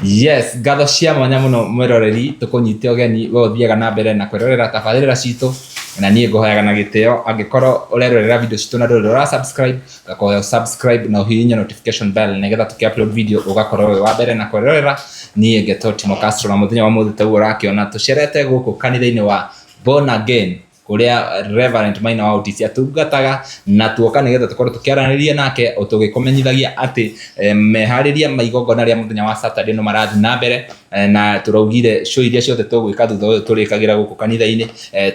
Yes, ngatho cia mwanya muno mwiroreri tukunyite ogeni we uthiaga na mbere na kwirorera tabarira citu na nie nguhoyaga na giteo angikorwo urerorera video citu na nduri ura subscribe gakoya subscribe na uhihinya notification bell nigetha tuki-upload video ugakorwo we wa mbere na kwirorera nie Geto Timo Castro na muthenya wa muthe taguo rakiona tucerete guku kanitha-ini wa Born Again kuria Reverend Maina wa OTC atungataga na tuoka nigetha tukorwo tukiaraniria nake utugikomenyithagia ati mehariria maigongona ria muthenya wa Saturday no marathi na mbere na turaugire show iria ciothe tugwika thutha uyu turikagira guku kanitha-ini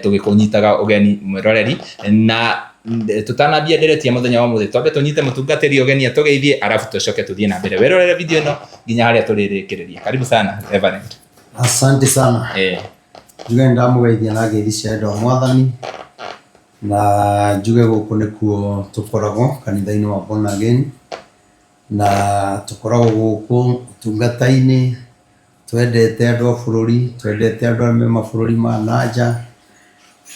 tugikunyitaga ogeni mwiroreri na tutanambia ndereti ya muthenya wa muthe twambe tunyite mutungatiri ogeni atugeithie arafu tucoke tuthie na mbere werorere video ino nginya haria turirikireria. Karibu sana Reverend. Asante sana. Njuge ndamugeithia na ngeithi cia endo mwathani na njuge guku nikuo tukoragwo kanitha-ini wa Born Again na tukoragwo guku tungata-ini twendete andu a bururi twendete andu a mabũrũri ma nanja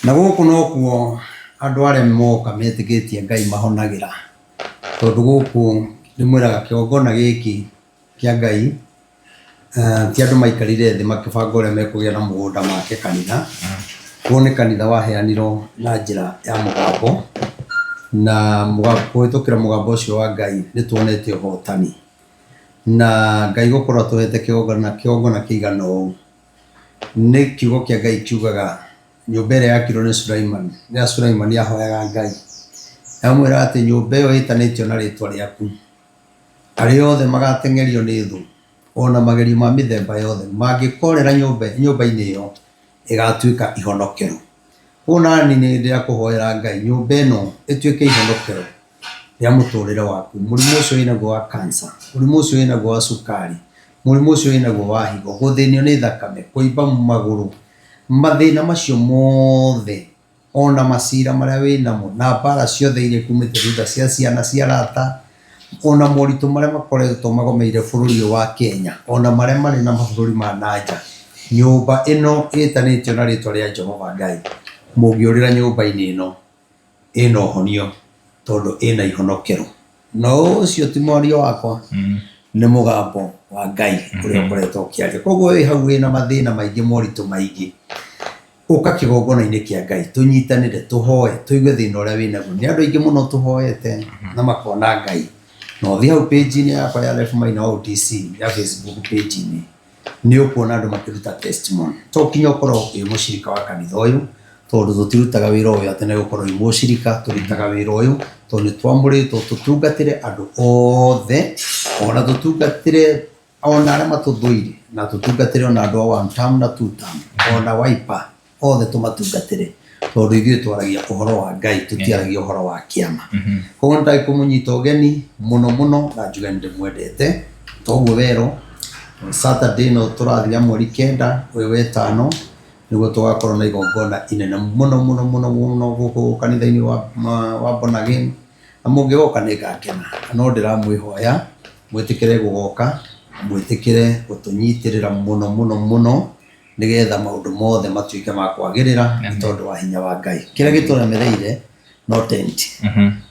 na guku nokuo andu aria moka metikitie Ngai mahonagira tondu guku ndimwiraga kiongona giki kia Ngai ti andu maikarire thi makibanga uria mekugia na mugunda make kanitha kuo ni kanitha waheanirwo na njira ya mugambo na kuhitukira mugambo ucio wa Ngai nituonete uhotani na Ngai gukorwo tuhete kiongona kiigana ũũ ni kiugo kia Ngai kiugaga nyũmba ĩrĩa yakirwo ni Sulaimani rĩrĩa Sulaimani ahoyaga Ngai amwĩra ati nyũmba ĩyo ĩtanĩtio na rĩtwa rĩaku arĩa othe magateng'erio nĩ thũ ona magerio ma mĩthemba yothe mangĩkorera nyũmba-inĩ ĩyo ĩgatuĩka ihonokero. Kuona ni ndĩra kũhoera Ngai nyũmba ĩno ĩtuĩke ihonokero rĩa mũtũrĩre waku. Mũrimũ ũcio wĩnaguo wa cancer, mũrimũ ũcio wĩnaguo wa cukari, mũrimũ ũcio wĩnaguo wa higo, gũthĩnio nĩ thakame, kũimba magũrũ, mathĩna macio mothe ona macira marĩa wĩnamo na mbara ciothe iria kumĩte thutha cia ciana cia arata ona moritũ marĩa makoretwo magomeire bũrũri ũyũ wa Kenya ona marĩa marĩ na mabũrũri ma nanja, nyũmba ĩno ĩtanĩtio na rĩtwa rĩa Jehova Ngai mũngĩũrĩra nyũmba-inĩ ĩno ĩna ũhonio tondũ ĩna ihonokero. No ũcio ti mwario wakwa nĩ mũgambo wa Ngai ũrĩa ũkoretwo ũkĩaria. Koguo wĩ hau wĩna mathĩna maingĩ moritũ maingĩ ũka kĩgongona-inĩ kĩa Ngai tũnyitanĩre tũhoe tũigue thĩna ũrĩa wĩnaguo. Nĩ andũ aingĩ mũno tũhoete na makona Ngai na ũthiĩ hau page-inĩ yakwa ya Rev Maina wa OTC ya Facebook page-inĩ nĩ ũkuona andũ makĩruta testimony. To nginya ũkorwo wĩ mũcirika wa kanitha ũyũ tondũ tũtirutaga wĩra ũyũ atĩ nĩ gũkorwo wĩ mũcirika, tũrutaga wĩra ũyũ tondũ nĩ twamũrĩtwo tũtungatĩre andũ othe ona tũtungatĩre ona arĩa matũthũire na tũtungatĩre ona andũ a one term na two term ona wiper othe tũmatungatĩre tondũ ithuĩ twaragia ũhoro wa Ngai tũtiaragia ũhoro wa kĩama. Koguo nĩndĩ kũmũnyita ũgeni mũno mũno na njuge nĩndĩmwendete toguo werwo Saturday no tũrathia mweri 9 ũyũ wetano nĩguo tũgakorwo na igongona inene mũno mũno mũno mũno gũkũ kanitha-inĩ wa Born Again na mũngĩgoka nĩngakena no ndĩramwĩhoya mwĩtĩkĩre gũgoka mwĩtĩkĩre gũtũnyitĩrĩra mũno mũno mũno nigetha maundu mothe matuike ma kwagirira ni tondu wa hinya wa Ngai. Kira gituremereire no tent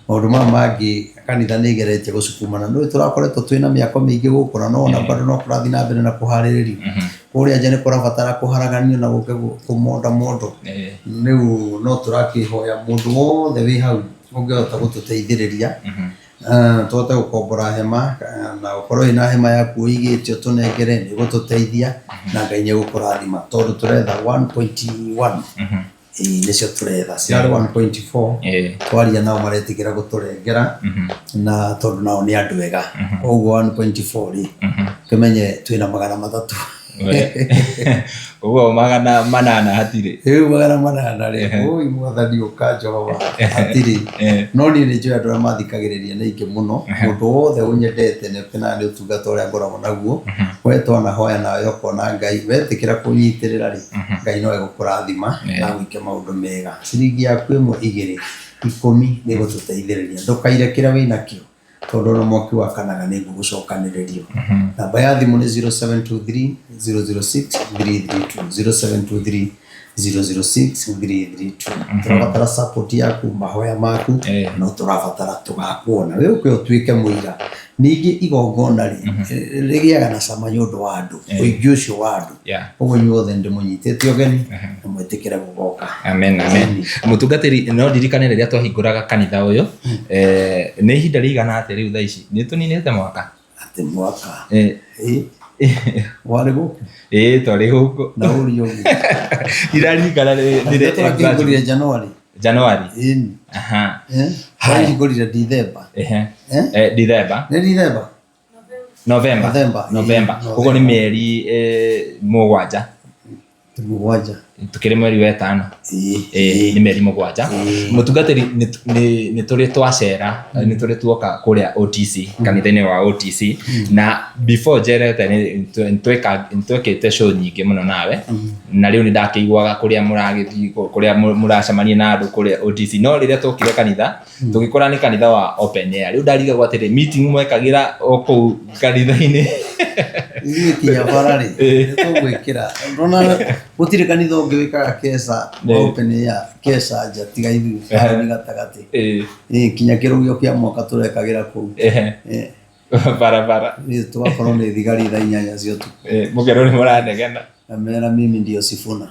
maundu ma mangi kanitha ni geretie gusukumana no turakoretwo twina miako mingi gukura no ona bado no kurathi na mbere na kuhaririria kuria nje ni kurabatara kuharaganio na guke kumonda mondo niu no turakihoya mundu wothe wi hau ungehota gututeithiriria tuhote gukombora hema na ukorwo ina hema yaku igitio tunengere ni gututeithia na Ngai ni gukurathima tondu turetha 1.1 nicio turetha ciarĩ 1.4 twaria nao maretikira guturengera na tondu nao ni andu ega koguo 1.4 kimenye twina magana mathatu uguo magana manana hatiri magana manana ri oi mwathani uka Jehova hatiri no ni njoya andũ arĩa mathikagĩrĩria nĩ ingĩ mũno mũndũ wothe ũnyendete nĩ ũkenaga nĩ ũtungata ũrĩa ngoragwo naguo wetwana hoya nawe ũkona Ngai wetĩkĩra kũnyitĩrĩra rĩ Ngai no egũkũrathima na gwĩke maũndũ mega. Ciringi yaku 1 2 10 nĩ gũtũteithĩrĩria ndũkaire kĩrĩa wĩnakĩo tondu no mwaki wakanaga nĩ ngũgũcokanĩrĩrio. Namba ya thimũ nĩ 0723 006 332 0723 006 332. Tũrabatara support yaku mahoya maku no tũrabatara tũgakuona we ũke ũtuĩke mũira ningĩ igongona rĩgĩaga na cama nĩ ũndũ wa andũ ũingĩ ũcio wa andũ ũguo inyuothe ndĩmũnyitĩte ũgeni na mwĩtĩkĩre gũgoka. Amen. Mũtungatĩri no ndirikane rĩrĩa twahingũraga kanitha ũyũ nĩ ihinda rĩigana atĩa rĩu thaa ici nĩ tũninĩte mwaka atĩ mwaka warĩ gũkũ twarĩ gũkũ na ũri ũguo iraririkana nĩ Januari hahingũrire November ũguo nĩ mĩeri 7 tukĩrĩ mweri wa 5 nĩ mĩeri 7 mũtungatĩri nĩ tũrĩ twacera nĩ tũrĩ tuoka kũrĩa OTC kanitha-inĩ wa OTC na before njerete nĩ twekĩte show nyingĩ mũno nawe na rĩu nĩ ndakĩiguaga kũrĩa mũragĩthiĩ kũrĩa mũracemania na andũ kũrĩa OTC no rĩrĩa twokire kanitha tũgĩkora nĩ kanitha wa open air rĩu ndarigagwo atĩrĩ meeting mwekagĩra o kũu kanitha-inĩ kinya bararĩ tũgwĩkĩra ndona gũtirĩ kanitha ũngĩ wĩkaga kesa open air kesa nja tiga ithuĩ nĩ gatagatĩ kinya kĩrũgio kĩa mwaka tũrekagĩra kũu barabara tũgakorwo nĩ thigari 8 cia ũtukũ mũkerwo nĩ mũranegena na mera mimi ndio Sifuna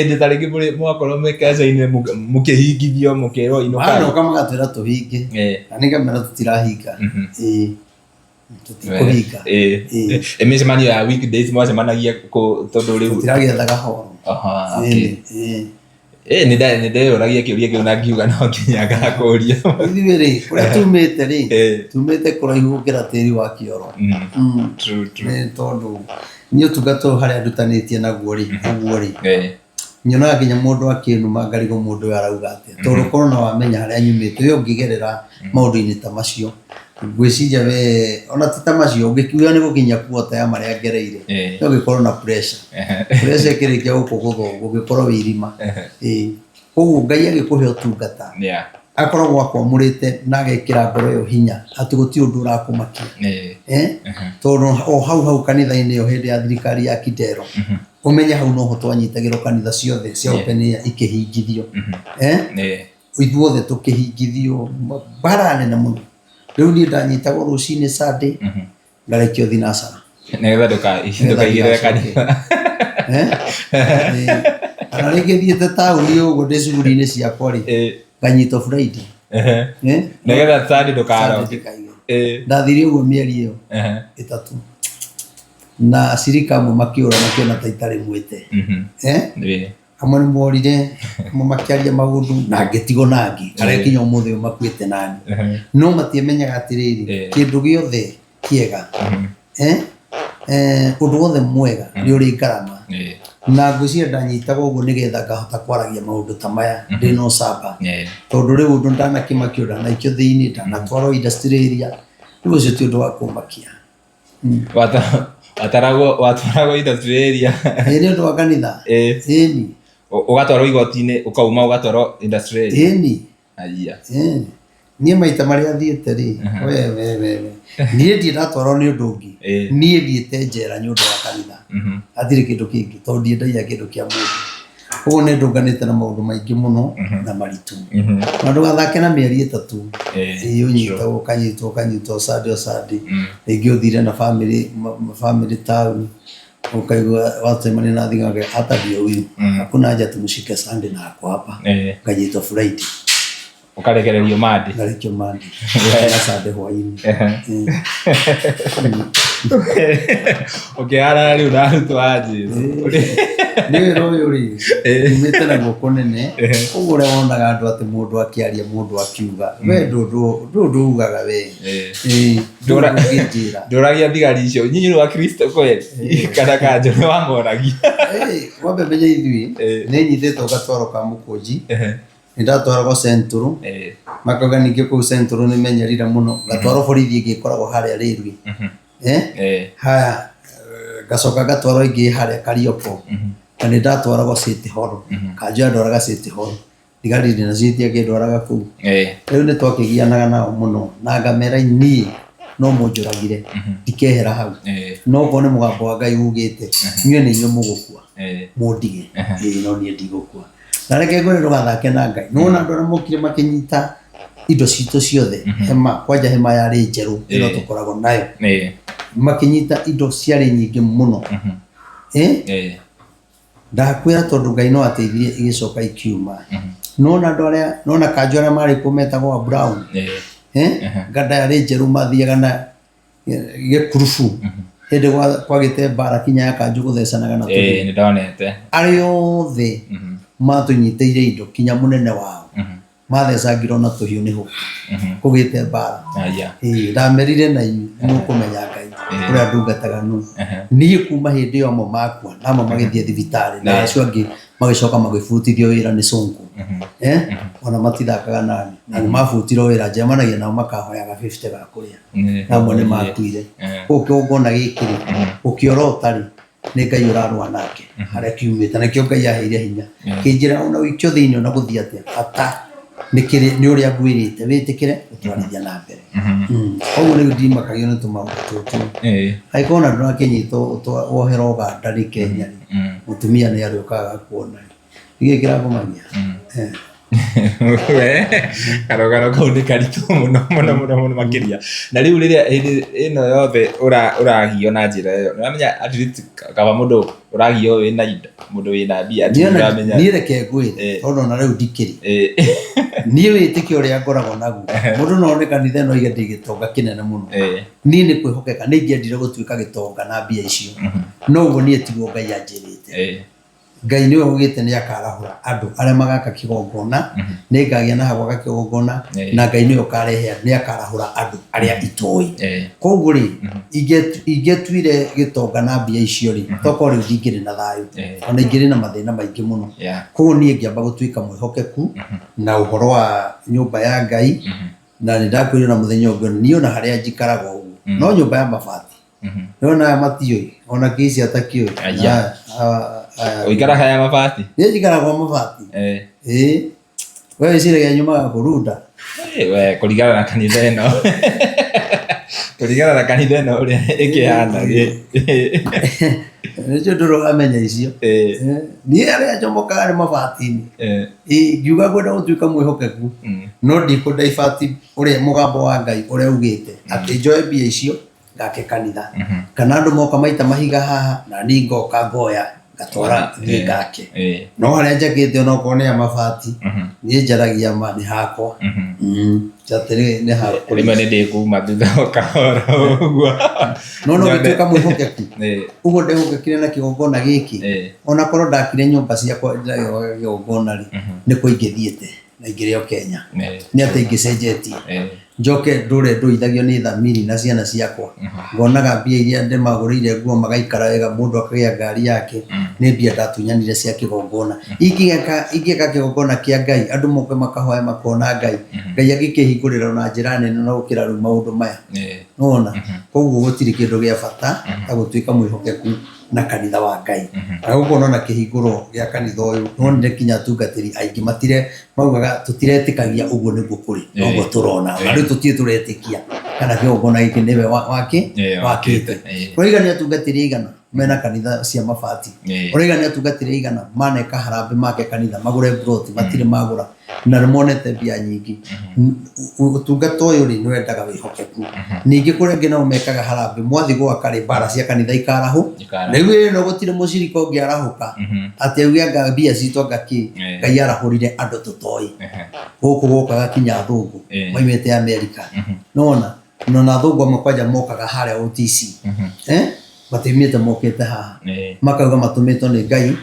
nĩ tarĩngĩ mwakorwo mĩkesa-inĩ mũkĩhingithio mũkĩrwo inoka magatwĩra tũhinge na nĩ kamera tũtirahinga tũtikũhinga mĩcemanio ya weekdays mwacemanagia tondũ rĩu tũtiragĩethaga horo nĩ ndeyũragia kĩũria kĩu na ngiuga no nginya ngakũria ithuĩ rĩ kũrĩa tumĩte rĩ tumĩte kũraihu gũkĩra tĩri wa kĩoro tondũ nĩ ũtungata harĩa ndutanĩtie naguo rĩ ũguo rĩ nyonaga nginya mũndũ akĩnuma ngarigwo mũndũ ũyũ arauga atĩa tondũ korwo no wamenya harĩa nyumĩte we ũngĩgerera maũndũ-inĩ ta macio ngwĩciria we ona ti ta macio ũngĩkiuga nĩ gũkinya kuota ya marĩa ngereire no ũngĩkorwo na pressure ĩkĩrĩkia gũkũ gũthongo ũngĩkorwo wĩ irima ũguo Ngai agĩkũhe ũtungata akoragwo akwamũrĩte na agekĩra ngoro ĩyo hinya atĩ gũtirĩ ũndũ ũrakũmakia tondũ o hau kanitha-inĩ ĩyo hĩndĩ ya thirikari ya Kidero ũmenye hau noho twanyitagĩrwo kanitha ciothe cia open air ikĩhingithio ithuothe tũkĩhingithio mbara nene mũno rĩu niĩ ndanyitagwo rũcinĩ Sunday ngarekio thinacara nĩgetha ndũkaigĩrĩre kanitha kana rĩngĩ thiĩte taũni ũguo ndĩ cuguri-inĩ ciakwa rĩ nganyitwo Friday nĩgetha Sunday ndũkaroke ndathire ũguo mĩeri ĩyo 3 na cirika amwe makĩũra makĩona ta itarĩ mwĩte amwe nĩ morire amwe makĩaria maũndũ na ngĩtigwo nangĩ arĩa kinya ũmũthĩ ũyũ makuĩte nani no matiamenyaga atĩrĩrĩ kĩndũ gĩothe kĩega ũndũ wothe mwega nĩ ũrĩ ngarama na ngwĩciria ndanyitaga ũguo nĩgetha ngahota kwaragia maũndũ ta maya ndĩ no camba tondũ rĩu ũndũ ndanakĩmakio ndanaikio thĩinĩ ndanatwarwo industry area rĩu ũcio ti ũndũ wa kũmakia watwaragwo industry area nĩ ũndũ wa kanitha ĩni ũgatwarwo igoti-inĩ ũkauma ũgatwarwo industry area niĩ maita marĩa thiĩte rĩ niĩ ndiĩ ndatwarwo nĩ ũndũ ũngĩ niĩ thiĩte njera nĩ ũndũ wa kanitha hatirĩ kĩndũ kĩngĩ tondũ ndiendagia kĩndũ kĩa mũndũ ũguo nĩ ndũnganĩte na maũndũ maingĩ mũno na maritũ na ndũgathake na mĩeri 3 ũnyitagwo ũkanyitwo Sunday rĩngĩ ũthire na family town ukaigua watemani na thing'anga hata ndio huyu hakuna haja tumshike Sunday na ako hapa ukanyitwo Friday ukarekererio Monday na Sunday hwainĩ ũkĩhana rĩu narutwo aje nĩ wĩra ũyũ rĩ umĩte na guoko nene ũguo ũrĩa wonaga andũ atĩ mũndũ akĩaria mũndũ akiuga we ndũugaga we ndũragia thigari icio nyinyi wa Kristo kweli kana kanjũ nĩ wamoragia wambe menye ithuĩ nĩ nyitĩtwo gatwaro ka mũkũnji nĩ ndatwaragwo Central makauga ningĩ kũu Central nĩ menyerire mũno gatwaro borithi ĩngĩkoragwo harĩa rĩrwi haya gacoka gatwaro ĩngĩ harĩa Karioko na nĩ ndatwaragwo City Hall kanjũ ndwaraga City Hall thigari na citi akĩndwaraga kũu rĩu nĩ twakĩgianaga nao mũno na ngamera niĩ no mũnjũragire ndikehera hau no ko nĩ mũgambo wa Ngai ugĩte niĩ nĩ inyuĩ mũgũkua mũndige no niĩ ndigũkua na reke ngore rugathake na Ngai nona andå arä mokire makinyita indo citå ciothe hema kwanja hema yarä njerå ä no tå koragwo nayo makinyita indo ciarä nyingä må no ndakwä ra tondå Ngai no ateithirie igä coka ikiuma nona andå arä a nona kanjå arä a marä kå metagwo Brown nganda yarä njerå mathiaga na gä kurubu hĩndĩ kwagĩte mbara kinya ya kanjũ gũthecanaga na tũrĩ nĩ ndonete arĩ othe matũnyitĩire indo kinya mũnene wao mathecangirwo na tũhiũ nĩ hũ kũgĩte mbara ndamerire na inyuĩ nĩmũkũmenya Ngai ũrĩa ndungataga nũ niĩ kuma hĩndĩ ĩyo amwe makua na amwe magĩthiĩ thibitarĩ na acio angĩ magĩcoka magĩbutithio wĩra nĩ cũngũ ona matithakaga nani na nĩ mabutirwo wĩra njemanagia nao makahoyaga 50 ga kũrĩa amwe nĩ makuire kũu kĩgongona gĩkĩ ũkĩora ũtarĩ nĩ Ngai ũrarũa nake harĩa kiumĩte nakĩo Ngai aheire hinya kĩnjĩra ona wĩkio thĩinĩ ona gũthiĩ atĩa ata nĩ ũrĩa ngwĩrĩte wĩtĩkĩre ũtwarithia na mbere koguo rĩu ndimakagio nĩ tũmaũndũ tũtũ angĩkorwo na ndũrakĩnyitwo woherwo ganda rĩ Kenya mũtumia nĩ arĩũkaga kuona gĩkĩ kĩrakũmania karogano kau nĩ karitũ mũno makĩria na rĩu rĩrĩa ĩno yothe ũragio na njĩra ĩyo nĩwamenya at least kaba mũndũ ũragio wĩna indo mũndũ wĩna mbia niĩ reke ngwĩre tondũ ona rĩu ndikĩrĩ niĩ wĩtĩkio ũrĩa ngoragwo naguo mũndũ no one kanitha ĩno ige ndĩ gĩtonga kĩnene mũno niĩ nĩ kwĩhokeka nĩ ingĩendire gũtuĩka gĩtonga na mbia icio no ũguo niĩ tiguo Ngai anjĩrĩte Ngai nĩwe augĩte nĩ akarahũra andũ arĩa magaka kĩgongona nĩ ngagĩa na gwaka kĩgongona na Ngai nĩwe ũkarehe nĩ akarahũra andũ arĩa itoĩ koguo rĩ ingĩtuire gĩtonga na mbia icio rĩ tokorwo rĩu ndingĩrĩ na thayũ ona ingĩrĩ na mathĩna maingĩ mũno koguo niĩ ngĩamba gũtuĩka mwĩhokeku na ũhoro wa nyũmba ya Ngai na nĩ ndakwĩrire na mũthenya ũngĩ niĩ ona harĩa njikaraga ũguo no nyũmba ya mabati nĩona aya matiũĩ ona kĩci atakĩũĩ ũikaraga ya mabati niĩ njikaraga mabati we wĩciragia nyumaga kũrunda we kũringana na kanitha ĩno ũrĩa ĩkĩhana nĩcio ndũrũgamenya icio niĩ arĩa njomokaga nĩ mabati-inĩ ngiuga ngwenda gũtuĩka mwĩhokeku no ndikũndaibati ũrĩa mũgambo wa Ngai ũrĩa ugĩte atĩ njoe mbia icio ngake kanitha kana andũ moka maita mahiga haha na niĩ ngoka ngoya gatwara thiĩ ngake no harĩa njakĩte onokorwo nĩ ya mabati niĩ njaragia ma nĩ hakwa atĩrĩ nĩ hakwa rĩmwe nĩ ndĩkuma thutha kahora ũguo no gĩtuĩka mwĩhokeku ũguo ndehokekire na kĩgongona gĩkĩ ona korwo ndakire nyũmba ciakwa kĩgongona rĩ nĩkũ ingĩthiĩte na ingĩrĩ o Kenya nĩ atĩ ingĩcenjetie njoke ndũre ndũithagio nĩ thamiri na ciana ciakwa ngonaga mbia iria ndĩmagũrĩire nguo magaikara wega mũndũ akagĩa ngari yake nĩ mbia ndatunyanire cia kĩgongona ingĩka kĩgongona kĩa Ngai andũ moke makahoya makona Ngai agĩkĩhingũrĩra na njĩra nene na gũkĩra rĩu maũndũ maya nona koguo gũtirĩ kĩndũ gĩa bata ta gũtuĩka mwĩhokeku na kanitha wa Ngai na gũkorwo na kĩhingũro gĩa kanitha ũyũ no nĩ kinya tungatĩri aingĩ matire maugaga tũtiretĩkagia ũguo nĩguo kũrĩ ũguo tũrona na rĩu tũtirĩ tũretĩkia kana kĩgongona gĩkĩ nĩwe wakĩte ũraiga nĩ atungatĩri aigana mena kanitha cia mabati ũraiga nĩ atungatĩri aigana maneka harambĩ make kanitha magũre broti matirĩ magũra na nĩmonete mbia nyingĩ ũtungata ũyũ rĩ nĩwendaga wĩhokeku ningĩ kũrĩa angĩ nao mekaga harambĩ mwathi gwaka rĩ mbara cia kanitha ikarahũ rĩu ĩno gũtirĩ mũcirika ũngĩarahũka atĩ auge anga mbia citũ anga kĩ Ngai arahũrire andũ tũtoĩ gũkũ gũkaga kinya athũngũ maimĩte Amerika nona athũngũ amwe kwanja mokaga harĩa OTC matiumĩte mokĩte haha makauga matũmĩtwo nĩ Ngai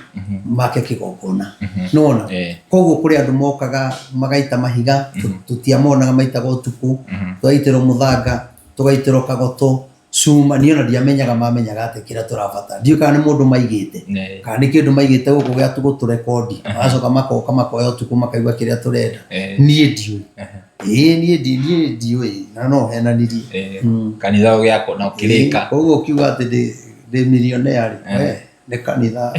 make kĩgongona nona koguo kũrĩ andũ mokaga magaita mahiga tũtiamonaga maitaga ũtukũ tũgaitĩrwo mũthanga tũgaitĩrwo kagoto cuma niĩ ona ndiamenyaga mamenyaga atĩ kĩrĩa tũrabatara ndiũĩ kana nĩ mũndũ maigĩte kana nĩ kĩndũ maigĩte gũkũ gĩa gũtũrekondi magacoka makoka makoya ũtukũ makaigua kĩrĩa tũrenda niĩ ndiũĩ niĩ ndiũĩ na no henanirie kanitha ũgĩakwo na ũkĩrĩka koguo ũkiuga atĩ ndĩ millionaire nĩ kanitha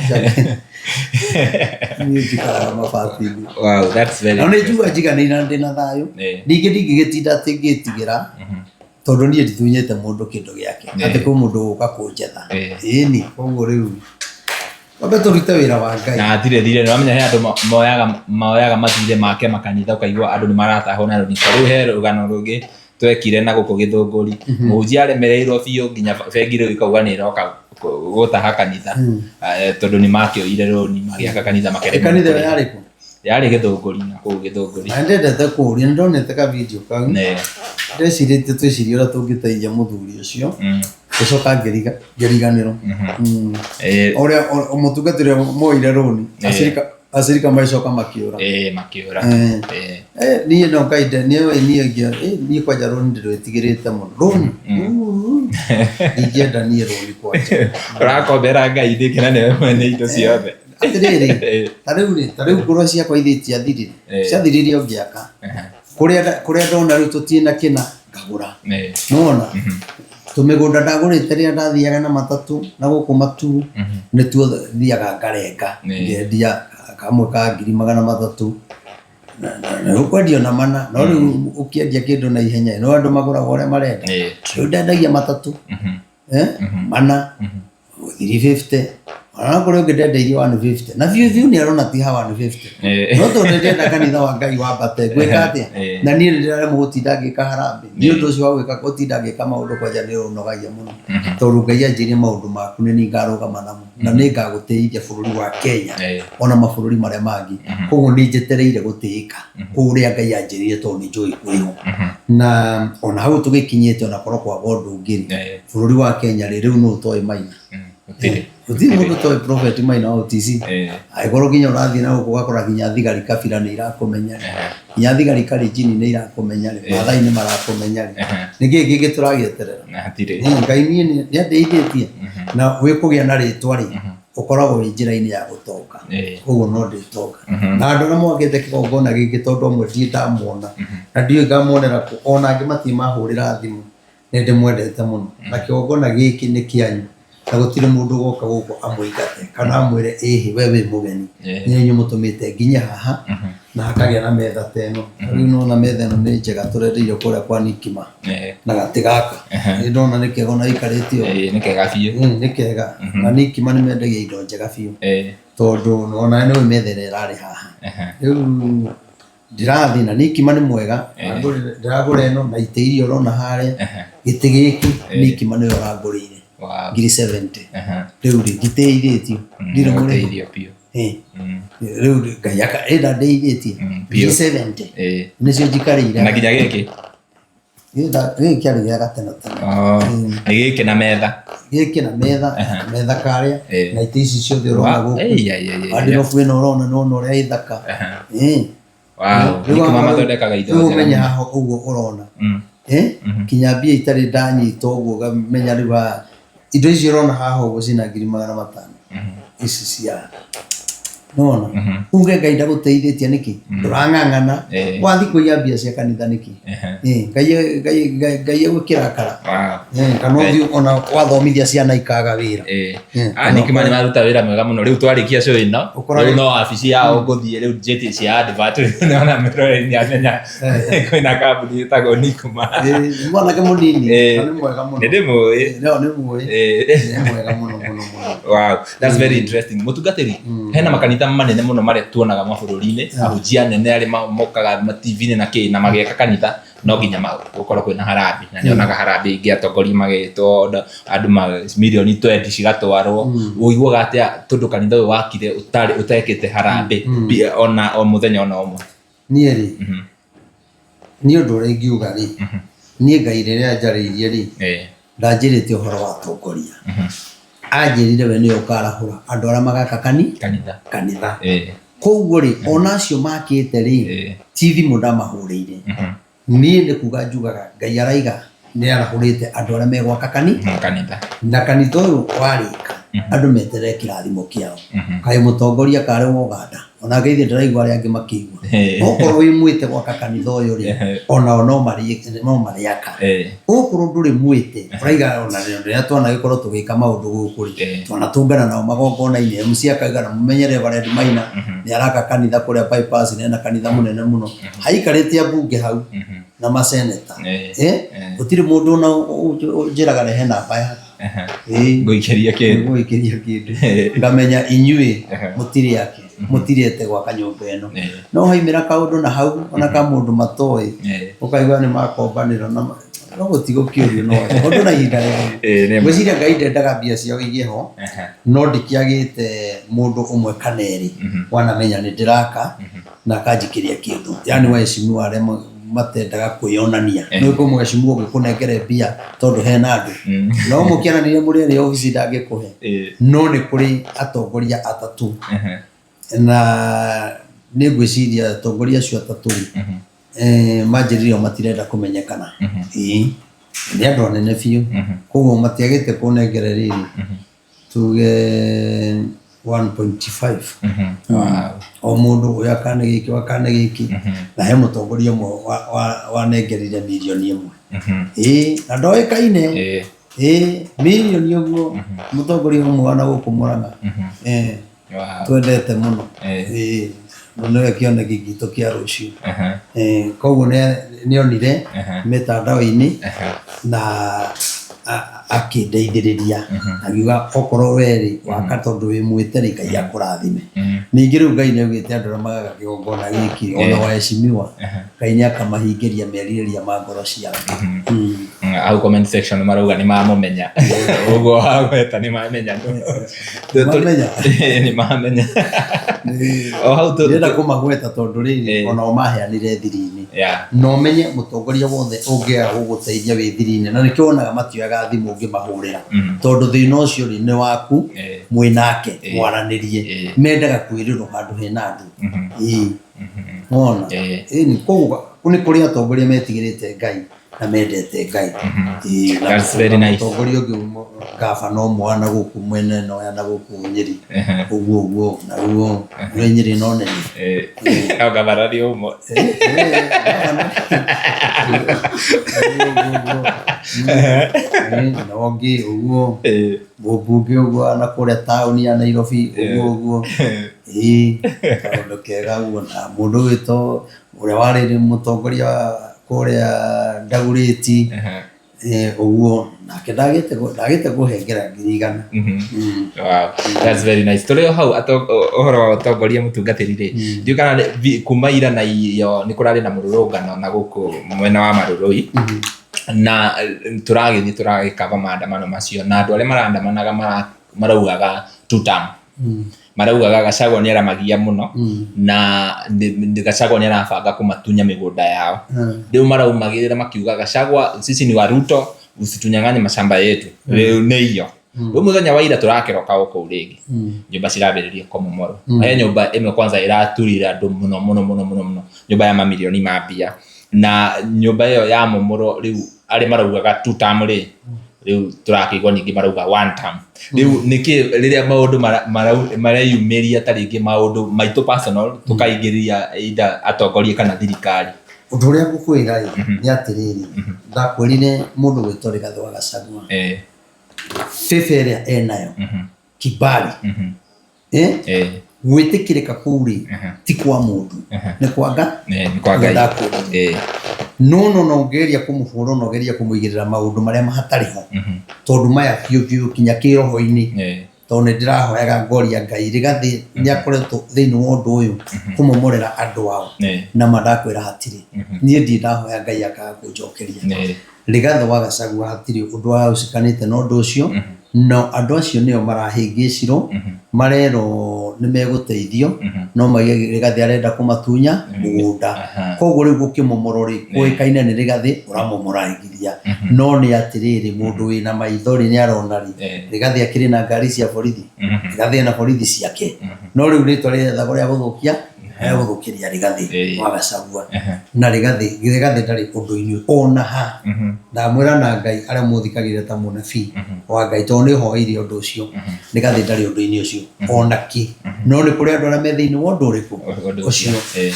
niĩ njikaraga mabati-inĩ na nĩ njiguaga njiganĩire na ndĩ na thayũ ningĩ ndingĩgĩtinda atĩ ngĩtigĩra tondũ niĩ nditunyĩte mũndũ kĩndũ gĩake atĩ kwĩ mũndũ gũka kũnjetha ĩni koguo rĩu Wabe turute wira wa Ngai na thire no amenya he andu moyaga mathire make makanitha ukaigua andu ni maratahwo na ni riu he rugano rugi twekire na guku Githunguri munjia aremereirwo biu nginya bengi riu ikauga ni roka gutaha kanitha tondu ni makioire roni magiaka kanitha makere kanitha yariko yari Githunguri na kuu Githunguri ndendete kuria ndonete ka video kau ndecirite twicirie ura tungiteithia muthuri ucio gucoka ngeriganirwo uria mutungatire moire roni acirika maicoka makiura niĩ no kainde niĩ kwanja roni ndirwĩtigĩrĩte mũno roni ingĩenda niĩ roni kwanja ũrakombera Ngai ndĩkĩ na nĩwe mwene indo ciothe atĩrĩrĩ ta rĩu ngũrwe ciakwa ithĩ ciathirire ciathiririe ũngĩaka kũrĩa ndona rĩu tũtirĩ na kĩna ngagũra nona tũmĩgũnda ndagũrĩte rĩrĩa ndathiaga na matatũ na gũkũ Maturu nĩtuo thiaga ngarenga ngendia kamwe ka 300 na ũkwendio na mana no rĩu ũkĩendia kĩndũ na ihenya no andũ magũraga ũrĩa marenda rĩu ndendagia matatũ mana 350 ona kũrĩ ũngĩ ndendeirie 150 na biũ nĩ arona ti ha 150 no tondũ ndenda kanitha wa Ngai wambate gwĩka atĩa na niĩ nĩndĩraremwo gũtinda ngĩka harambĩ nĩ ũndũ ũcio wa gwĩka gũtinda ngĩka maũndũ kwanja nĩ ũnogagia mũno tondũ Ngai anjĩrĩe maũndũ maku nĩ niĩ ngarũgama namo na nĩ ngagũtĩithia bũrũri wa Kenya ona mabũrũri marĩa mangĩ koguo nĩ njetereire gũtĩĩka kũrĩa Ngai anjĩrĩire tondũ nĩ njũĩ kwĩho na ona hau tũgĩkinyĩte ona korwo kwaga ũndũ ũngĩ bũrũri wa Kenya rĩu no ũtoĩ Maina gũtirĩ mũndũ toĩ prophet Maina wa OTC angĩkorwo nginya ũrathiĩ na gũkũ ũgakora nginya thigari kabira nĩ irakũmenya nginya thigari Kalenjin nĩ irakũmenya Maathai nĩ marakũmenya nĩkĩĩ kĩngĩ tũragĩeterera Ngai niĩ nĩandeithĩtie na wĩkũgĩa na rĩtwa ũkoragwo wĩ njĩra-inĩ ya gũtonga koguo no ndĩtonga na andũ arĩa mokĩte kĩgongona gĩkĩ tondũ amwe ndirĩ ndamuona na ndiũĩ ngamuonera kũ ona angĩ matirĩ mahũrĩra thimũ nĩ ndĩmwendete mũno na kĩgongona gĩkĩ nĩ kĩanyu na gũtirĩ mũndũ ũgoka gũkũ amũingate kana amwĩre ĩhĩ we wĩ mũgeni nĩ inyuĩ mũtũmĩte nginya haha na hakagĩa na metha ta ĩno rĩu nona metha ĩno nĩ njega tũrendeire kũrĩa kwa Nikima na gatĩ gaka nĩ ndona nĩ kega ona ikarĩtio nĩ kega biũ nĩ kega na Nikima nĩ mendagia indo njega biũ tondũ ona nĩ metha ĩrĩa ĩrarĩ haha rĩu ndĩrathiĩ na Nikima nĩ mwega ndĩragũra ĩno na itĩ iria ũrona harĩa gĩtĩ gĩkĩ Nikima nĩwe ũrangũrĩire 70 rĩu ngĩteithĩtio ndirĩ mũrĩithio rĩu Ngai enda ndeithĩtie 70 nĩcio njikarĩire na nginya gĩkĩ kĩarĩ gĩa gatene gĩkĩ na metha karĩa na itĩ ici ciothe ũrona gũkũ wardrobe ĩno ũrona nona ũrĩa ĩthaka rĩu ũmenya haha ũguo ũrona kinya mbia itarĩ ndanyita ũguo ũkamenya rĩu indo ici ũrona haha ũguo cina 500 ici cia nona unge Ngai ndagũteithĩtie nĩkĩ ndũrang'ang'ana wathiĩ kũiya mbia cia kanitha nĩkĩ Ngai egũkĩrakara kana ũthiĩ ona wathomithia ciana ikaga wĩra Nikima nĩ maruta wĩra mwega mũno rĩu twarĩkia show ĩno rĩu no wabici yao ngũthiĩ rĩu njĩtie cia advert nĩona Mĩroreri nĩamenya kwĩna kambuni ĩtagwo Nikima mwanake mũnini nĩ mwega mũno nĩ ndĩmũĩ nĩ mwega mũno wow that's very interesting mũtungatĩri hena makanitha manene mũno marĩa tuonaga mabũrũri-inĩ ahunjia nene arĩa mokaga TV-inĩ na kĩ na magĩaka kanitha no nginya gũkorwo kwĩna harambĩ na nĩonaga harambĩ ingĩ atongoria magĩtwo andũ mirioni 20 cigatwarwo ũiguaga atĩa tondũ kanitha ũyũ wakire ũtekĩte harambĩ ona o mũthenya ona ũmwe niĩ rĩ niĩ ũndũ ũrĩa ingiuga rĩ niĩ Ngai rĩrĩa njarĩirie rĩ ndanjĩrĩte ũhoro wa atongoria anjĩrire we nĩwe ũkarahũra andũ arĩa magaka kanitha koguo rĩ ona acio makĩte rĩ ti thimũ ndamahũrĩire niĩ nĩ kuga njugaga Ngai araiga nĩ arahũrĩte andũ arĩa megwaka kanitha na kanitha ũyũ warĩka andũ meterere kĩrathimo kĩao kaĩ mũtongoria karĩ wa Uganda ona ngeithie ndĩraigua arĩa angĩ makĩigua okorwo wĩ mwĩte gwaka kanitha ũyũ rĩ onao no marĩaka okorwo ndũrĩ mwĩte ũraiga ona rĩrĩa twanagĩkorwo tũgĩka maũndũ gũkũ rĩ twanatũngana nao magongona-inĩ MC akauga na mũmenye Reverend Maina nĩ araka kanitha kũrĩa bypass nĩ ena kanitha mũnene mũno haikarĩte ambunge hau na maseneta gũtirĩ mũndũ ona njĩraga rehe namba yake Ngũikĩria kĩndũ ngamenya inyuĩ mũtirĩ yake mũtirĩte gwaka nyũmba ĩno no haimĩra kaũndũ na hau ona kamũndũ matoĩ ũkaigua nĩ makombanĩra na no gũtigũkĩũrio no ũndũ na ihinda rĩao ngwĩciria Ngai ndendaga mbia ciao igĩe ho no ndikĩagĩte mũndũ ũmwe kana erĩ wanamenya nĩ ndĩraka na kanjikĩria kĩndũ yani waheshimiwa arĩa matendaga kwĩyonania no kũmwheshimu ũngĩkũnengere mbia tondũ hena andũ no mũkĩaranĩria mũrĩ erĩ ofici ndangĩkũhe no nĩ kũrĩ atongoria atatũ na nĩ ngwĩciria atongoria acio atatũ manjĩrĩrio matirenda kũmenyekana nĩ andũ anene biũ koguo matiagĩte kũnengere rĩrĩ tuge 1.5 o mũndũ ũyũ akane gĩkĩ na he mũtongoria ũmwe wanengerire mirioni ĩmwe na ndoĩkaine mirioni ũguo mũtongoria ũmwe wana gũkũ Mũrang'a twendete mũno no nĩwe kĩoneki gitũ kĩa rũciũ koguo nĩonire mĩtandao-inĩ na akĩndeithĩrĩria akiuga okorwo werĩ waka tondũ wĩ mwĩtĩri Ngai akũrathime ningĩ rĩu Ngai nĩaugĩte andũ arĩa magaga kĩgongona gĩkĩ ona waheshimiwa Ngai nĩakamahingĩria merirĩria ma ngoro ciao au comment section marauga nĩmamũmenya ũguo wagweta nĩmamenya nĩmamenya o hau ndĩrenda kũmagweta tondũ rĩrĩ ona o maheanire thiri-inĩ no menye mũtongoria wothe ũngĩaga gũgũteithia wĩ thiri-inĩ na nĩkĩo wonaga matioyaga thimũ ũngĩmahũrĩra tondũ thĩna ũcio nĩ waku mwĩnake mwaranĩrie mendaga kwĩrĩrwo handũ hena andũ wona koguo nĩ kũrĩ atongoria metigĩrĩte Ngai na mendete Ngai mũtongoria ũngĩ gabana ũmwe na gũkũ mwena ĩno na gũkũ Nyĩrĩ ũguo naguo nĩ Nyĩrĩ no nene gabana ũmwe na ũngĩ ũguo mũmbunge ũguo na kũrĩa taũni ya Nairobi ũguo kaũndũ kega ũguo na mũndũ wĩtwo ũrĩa warĩ mũtongoria kũrĩa Ndagũrĩti ũguo nake ndagĩte kũhengera 100. Wow, that's very nice. Tũrĩ o hau ũhoro wa ũtongoria mũtungatĩri rĩ ndiũ kana kuma ira na iyo nĩ kũrarĩ na mũrũrũngano na gũkũ mwena wa Marũrũi na tũragĩthiĩ tũragĩkaba maandamano macio na andũ arĩa marandamanaga maraugaga Thutha maraugaga Gacgagua nĩaramagia mũno na Gacgagua nĩarabanga kũmatunya mĩgũnda yao rĩu maraumagĩrĩra makiuga Gacgagua sisi ni wa Ruto usitunyang'anye mashamba yetu rĩu nĩ iyo rĩu mũthenya wa ira tũrakĩroka gũkũ rĩngĩ nyũmba cirambĩrĩria komomoro he nyũmba ĩmwe kwanza ĩraturire andũ mũno nyũmba ya mamirioni ma mbia na nyũmba ĩyo ya momoro rĩu arĩa maraugaga Thutha rĩ rĩu tũrakĩigua ningĩ marauga one time rĩu nĩkĩ rĩrĩa maũndũ mareyumĩria ta rĩngĩ maũndũ maitũ personal tũkaingĩria ida atongoria kana thirikari ũndũ ũrĩa ngũkwĩra nĩ atĩrĩrĩ ndakwĩrire mũndũ gwĩtwo Rigathĩ wa Gacagua bĩbĩ ĩrĩa enayo kibali gwĩtĩkĩrĩka kũu rĩ ti kwa mũndũ nĩ kwa Ngai no ngeria kũmũbũra no ngeria kũmũigĩrĩra maũndũ marĩa mahatarĩ ho tondũ maya biũ kinya kĩroho-inĩ tondũ nĩ ndĩrahoyaga ngoria Ngai Rigathĩ nĩakoretwo thĩinĩ wa ũndũ ũyũ kũmomorera andũ ao na mandakwĩra hatirĩ niĩ ndirĩ ndahoya Ngai akaga kũnjokeria Rigathĩ wa Gacagua hatirĩ ũndũ wa ũcikanĩte na ũndũ ũcio no andũ acio nĩo marahĩngĩcirwo marerwo nĩ megũteithio no Rigathĩ arenda kũmatunya mũgũnda koguo rĩu gũkĩmomoro rĩ kũĩkaine nĩ Rigathĩ ũramomoragithia no nĩ atĩrĩrĩ mũndũ wĩna maitho rĩ nĩarona rĩ Rigathĩ akĩrĩ na ngari cia borithi Rigathĩ ena borithi ciake no rĩu rĩtwa rĩethagwo rĩa gũthũkia gũthũkĩria Rigathĩ wa Gacagua na Rigathĩ ndarĩ ũndũ-inĩ ona ha ndamwĩra na Ngai arĩa mũthikagĩrĩria ta mũnabii wa Ngai tondũ nĩhoire ũndũ ũcio Rigathĩ ndarĩ ũndũ-inĩ ũcio ona kĩ no nĩ kũrĩ andũ arĩa me thĩinĩ wa ũndũ ũrĩkũ ũcio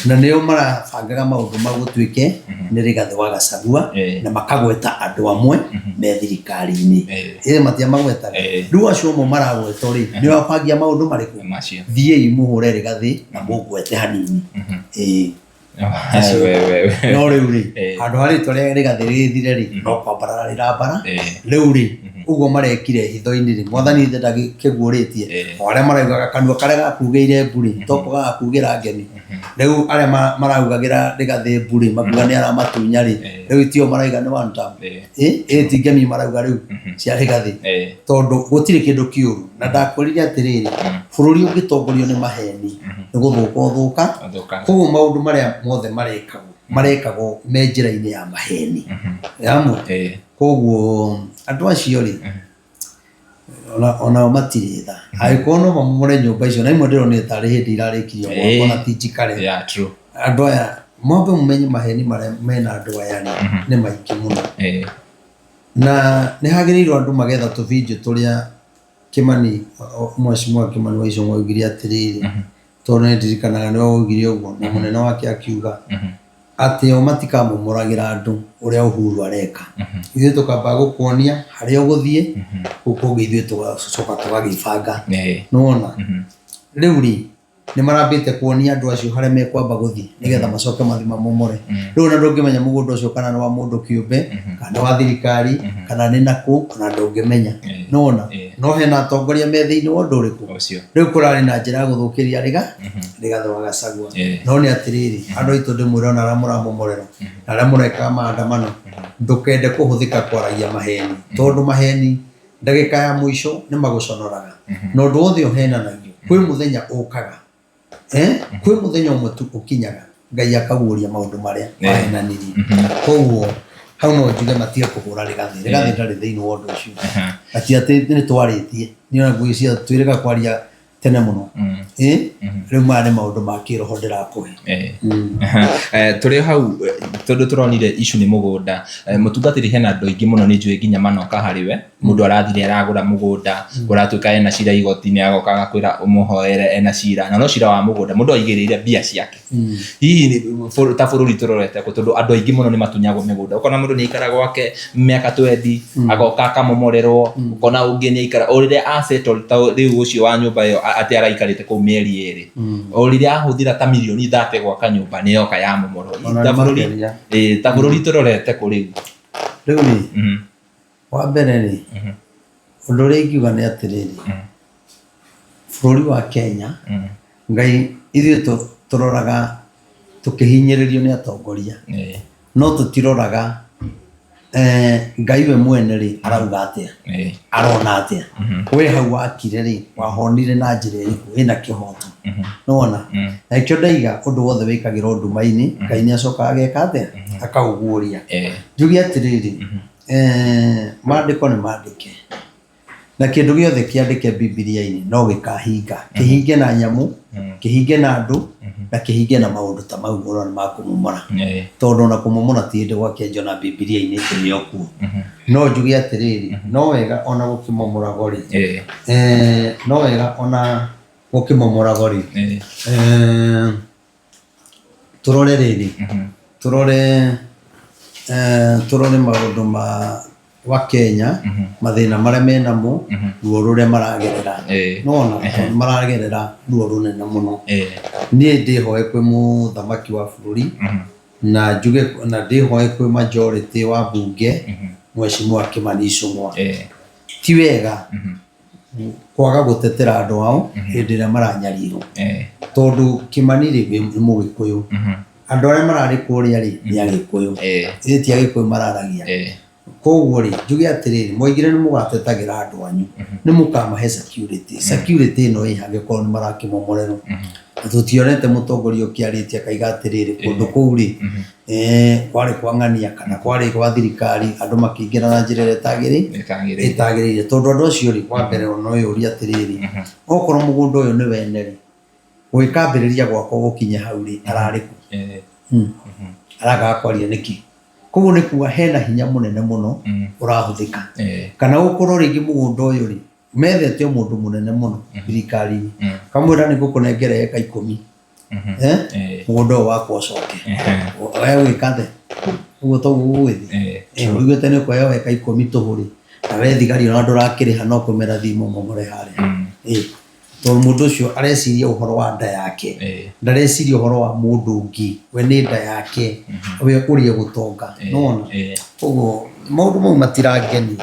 na nĩo marabangaga maũndũ mau gũtuĩke nĩ Rigathĩ wa Gacagua na makagweta andũ amwe me thirikari-inĩ matiamagwetaga rĩu acio mo maragwetwo rĩ nĩ wabangia maũndũ marĩkũ thiĩi mũhũre Rigathĩ na mũgwete hanini no rĩu rĩ handũ ha rĩtwa rĩa Rigathĩ rĩthire rĩ no kwambara rĩrambara rĩu rĩ ugo marekire hitho-inĩ rĩ mwathani ndagĩkĩguũrĩtie arĩa maraugaga kanua karĩa gakugĩire mburi toko gakugĩra ngemi rĩu arĩa maraugagĩra rĩgathĩ mburi makuga nĩ aramatunya rĩ rĩu itio marauga nĩ one time ti ngemi marauga rĩu cia rĩgathĩ tondũ gũtirĩ kĩndũ kĩũru na ndakwĩrire atĩrĩrĩ bũrũri ũngĩtongorio nĩ maheni nĩ gũthũka ũthũka koguo maũndũ marĩa mothe marekagwo me njĩra-inĩ ya maheni yamwe koguo andũ acio rĩ onao matirĩ tha angĩkorwo no mamomore nyũmba icio na imwe ndĩronire tarĩ hĩndĩ irarĩkirio gwakwo na ti njikare andũ aya mwambe mũmenye maheni marĩa mena andũ aya nĩ maingĩ mũno na nĩ hagĩrĩirwo andũ magetha tũbinjũ tũrĩa Kimani Mheshimiwa Kimani wa Icũng'wa augire atĩrĩrĩ tondũ nĩ ndirikanaga nĩwe waugire ũguo na mũnene wake akiuga atĩ o matikamomoragĩra andũ ũrĩa Uhuru areka ithuĩ tũkamba gũkuonia harĩa ũgũthiĩ gũkũ ithuĩ tũgacoka tũgagĩbanga nĩwona rĩu rĩ nĩ marambĩte kuonia andũ acio harĩa mekwamba gũthiĩ nĩgetha macoke mathi mamomore rĩu na ndũngĩmenya mũgũnda ũcio kana nĩ wa mũndũ kĩũmbe kana wa thirikari kana nĩ nakũ kana ndũngĩmenya nĩwona no hena atongoria me thĩinĩ wa ũndũ ũrĩkũ rĩu kũrarĩ na njĩra ya gũthũkĩria Rigathĩ wa Gacagua no nĩ atĩrĩrĩ andũ aitũ ndĩmwĩre ona arĩa mũramomorerwo na arĩa mũrekaga maandamano ndũkende kũhũthĩka kwaragia maheni tondũ maheni ndagĩka ya mũico nĩ magũconoraga na ũndũ wothe ũhenanagio kwĩ mũthenya ũkaga kwĩ mũthenya ũmwe tu ũkinyaga Ngai akaguũria maũndũ marĩa mahenanirie koguo hau no njuge matige kũhũra Rigathĩ ndarĩ thĩinĩ wa ũndũ ũcio ati atĩ nĩ twarĩtie nĩ ona ngwĩciria twĩrĩga kwaria tene mũno rĩu maya nĩ maũndũ ma kĩroho ndĩrakũhe tũrĩ hau tondũ tũronire icu nĩ mũgũnda mũtungatĩri hena andũ aingĩ mũno nĩ njũĩ nginya manoka harĩwe mũndũ arathire aragũra mũgũnda ũratuĩka ena cira igoti-inĩ agoka agakwĩra ũmũhoere ena cira na no cira wa mũgũnda mũndũ aigĩrĩire mbia ciake hihi ta bũrũri tũrorete kũ tondũ andũ aingĩ mũno nĩ matunyagwo mĩgũnda ũkona mũndũ nĩ aikara gwake mĩaka 20 agoka akamomorerwo ũkona ũngĩ nĩ aikara o rĩrĩa asettle ta rĩu ũcio wa nyũmba ĩyo atĩ araikarĩte kũu mĩeri ĩrĩ o rĩrĩa ahũthĩra ta mirioni 30 gwaka nyũmba nĩyoka ya momoro ta bũrũri tũrorete kũ rĩu nĩ wa mbere rĩ ũndũ ũrĩa ingiuga nĩ atĩrĩrĩ bũrũri wa Kenya Ngai ithuĩ tũroraga tũkĩhinyĩrĩrio nĩ atongoria no tũtiroraga Ngai we mwene rĩ arauga atĩa arona atĩa we hau wakire rĩ wahonire na njĩra ĩrĩkũ wĩna kĩhoto nĩwona na ikĩo ndaiga ũndũ wothe wĩkagĩrwo nduma-inĩ Ngai nĩ acokaga ageka atĩa akaũguũria njuge atĩrĩrĩ maandĩko nĩ maandĩke na kĩndũ gĩothe kĩandĩke Bibilia-inĩ no gĩkahinga kĩhinge na nyamũ kĩhinge na andũ na kĩhinge na maũndũ ta mau ũrona nĩ makũmomora tondũ ona kũmomora ti hĩndĩ gwakĩenjwo na Bibilia-inĩ nĩ okuo no njuge atĩrĩrĩ no wega ona gũkĩmomoragwo rĩ no wega ona gũkĩmomoragwo rĩ tũrore rĩrĩ tũrore maũndũ wa Kenya mathĩna marĩa menamo ruo rũrĩa maragerera nona maragerera ruo rũnene mũno niĩ ndĩhoe kwĩ mũthamaki wa bũrũri na njuge na ndĩhoe kwĩ majority wa bunge Mheshimiwa Kimani Icũng'wa ti wega kwaga gũtetera andũ ao hĩndĩ ĩrĩa maranyarirwo tondũ Kimani rĩ nĩ Mũgĩkũyũ andũ arĩa mararĩ kũrĩa rĩ nĩ Agĩkũyũ ti Agĩkũyũ mararagia koguo rĩ njuge atĩrĩrĩ moigire nĩ mũgatetagĩra andũ anyu nĩ mũkamahe security ĩno ĩ hangĩkorwo nĩ marakĩmomorerwo tũtionete mũtongoria ũkĩarĩtie akaiga atĩrĩrĩ kũndũ kũu rĩ kwarĩ kwa ng'ania kana kwarĩ gwa thirikari andũ makĩingĩra na njĩra ĩrĩa ĩtagĩrĩire tondũ andũ acio rĩ wa mbere ona ũyũria atĩrĩrĩ okorwo mũgũnda ũyũ nĩ wene rĩ gwĩkambĩrĩria gwakwa gũkinya hau rĩ ararĩ kũ aragaga kwaria nĩkĩ koguo nĩ kuga hena hinya mũnene mũno ũrahũthĩka kana gũkorwo rĩngĩ mũgũnda ũyũ rĩ methete mũndũ mũnene mũno thirikari-inĩ kamwĩra nĩ ngũkũnengera eka 10 mũgũnda ũyũ wakwa ũcoke we wĩkathe ũguo toguo gũgĩthiĩ ũiguĩte nĩ ũkũheo eka 10 tũhũ rĩ na we thigari ona ndũrakĩrĩha no kũmera thimũ momore harĩa tondũ mũndũ ũcio areciria ũhoro wa nda yake ndareciria ũhoro wa mũndũ ũngĩ we nĩ nda yake we ũrĩa gũtonga nona koguo maundu mau matirangeni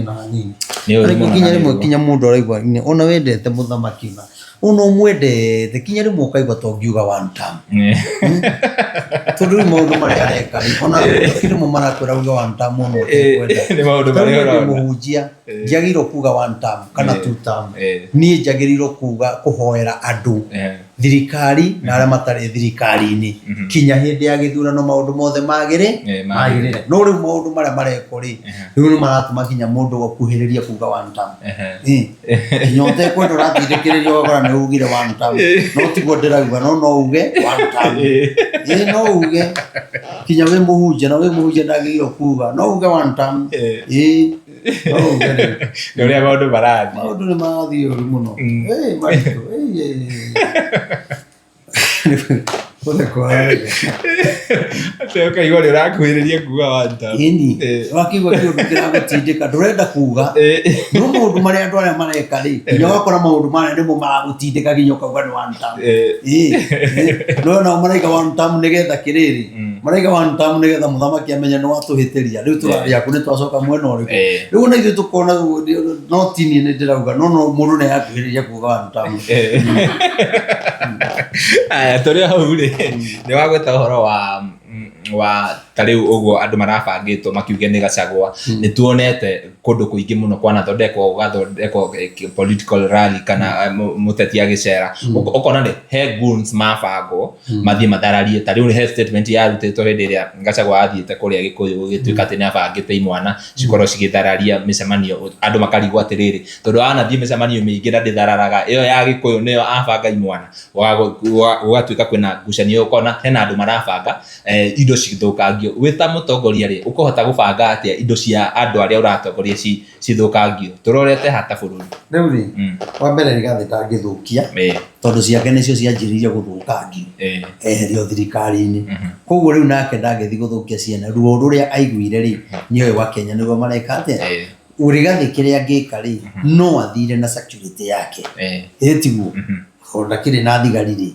na hanini kinya rimwe kinya mundu araigua ona wendete muthamaki na ona umwendete kinya rimwe ukaigua to ngiuga one time tondu maundu maria areka ona rimwe marakwira uga one time ono ni maundu maria urona muhunjia njagirwo kuga one time kana two time nie njagirwo kuga kuhoera andu thirikari na aria matari thirikari-ini kinya hindi ya githurano maundu mothe magirire no riu maundu maria mareko ri riu ni maratuma kinya mundu gukuhiriria kuga one time kinya utekwenda urathindikiriria ugora ni ugire one time no tiguo ndirauga no uge one time no uge kinya we muhunjia ndagirwo kuga no uge one time no uge ndio maundu marathi maundu ni marathi uri muno marito Pole kwa Ateo kaigua ni urakuhiriria kuga wanta ini wakigwa kiundu kiragutindika ndurenda kuga no maundu maria andu aria mareka ri nyo wakora maundu maria ndimo maragutindika ginyo kauga ni one time no na maraiga one time nigetha kiriri maraiga one time nigetha muthamaki amenya no watuhitiria riu turaria kuni twacoka mwena uriku riu na ithu tukona no tini ni ndirauga no mundu ni yakuhiriria kuga one time aya turi hau ri ni wagweta uhoro wa tariu uguo andu marabangitwo makiuge ni Gacgagua ni tuonete kundu kuingi muno kwana gathondekwo political rally kana muteti agicera ukona ni he goons mabango mathie mathararie tariu ni he statement ya rutitwo hindi iria Gacgagua athiete kuria Gikuyu gugituika ati ni abangite imwana cikorwo cigithararia micemanio andu makarigwo atiriri tondu anathie micemanio mingi na ndithararaga iyo ya Gikuyu niyo abanga imwana gugatuika kwina ngucanio ukona hena andu marabanga indo cithukangio wita mutongoria ri ukohota gubanga atia indo cia andu aria uratongoria cithukangio turorete hata bururi riu ri wa mbere rigathi tangithukia tondu ciake nicio cianjiririe guthukangio eherio thirikari-ini koguo riu nake ndangithii guthukia ciene ruo ruria aiguire ri nioe wa Kenya niguo mareka atia urigathi kiria ngika ri no athire na security yake tiguo honda kiri na thigari ri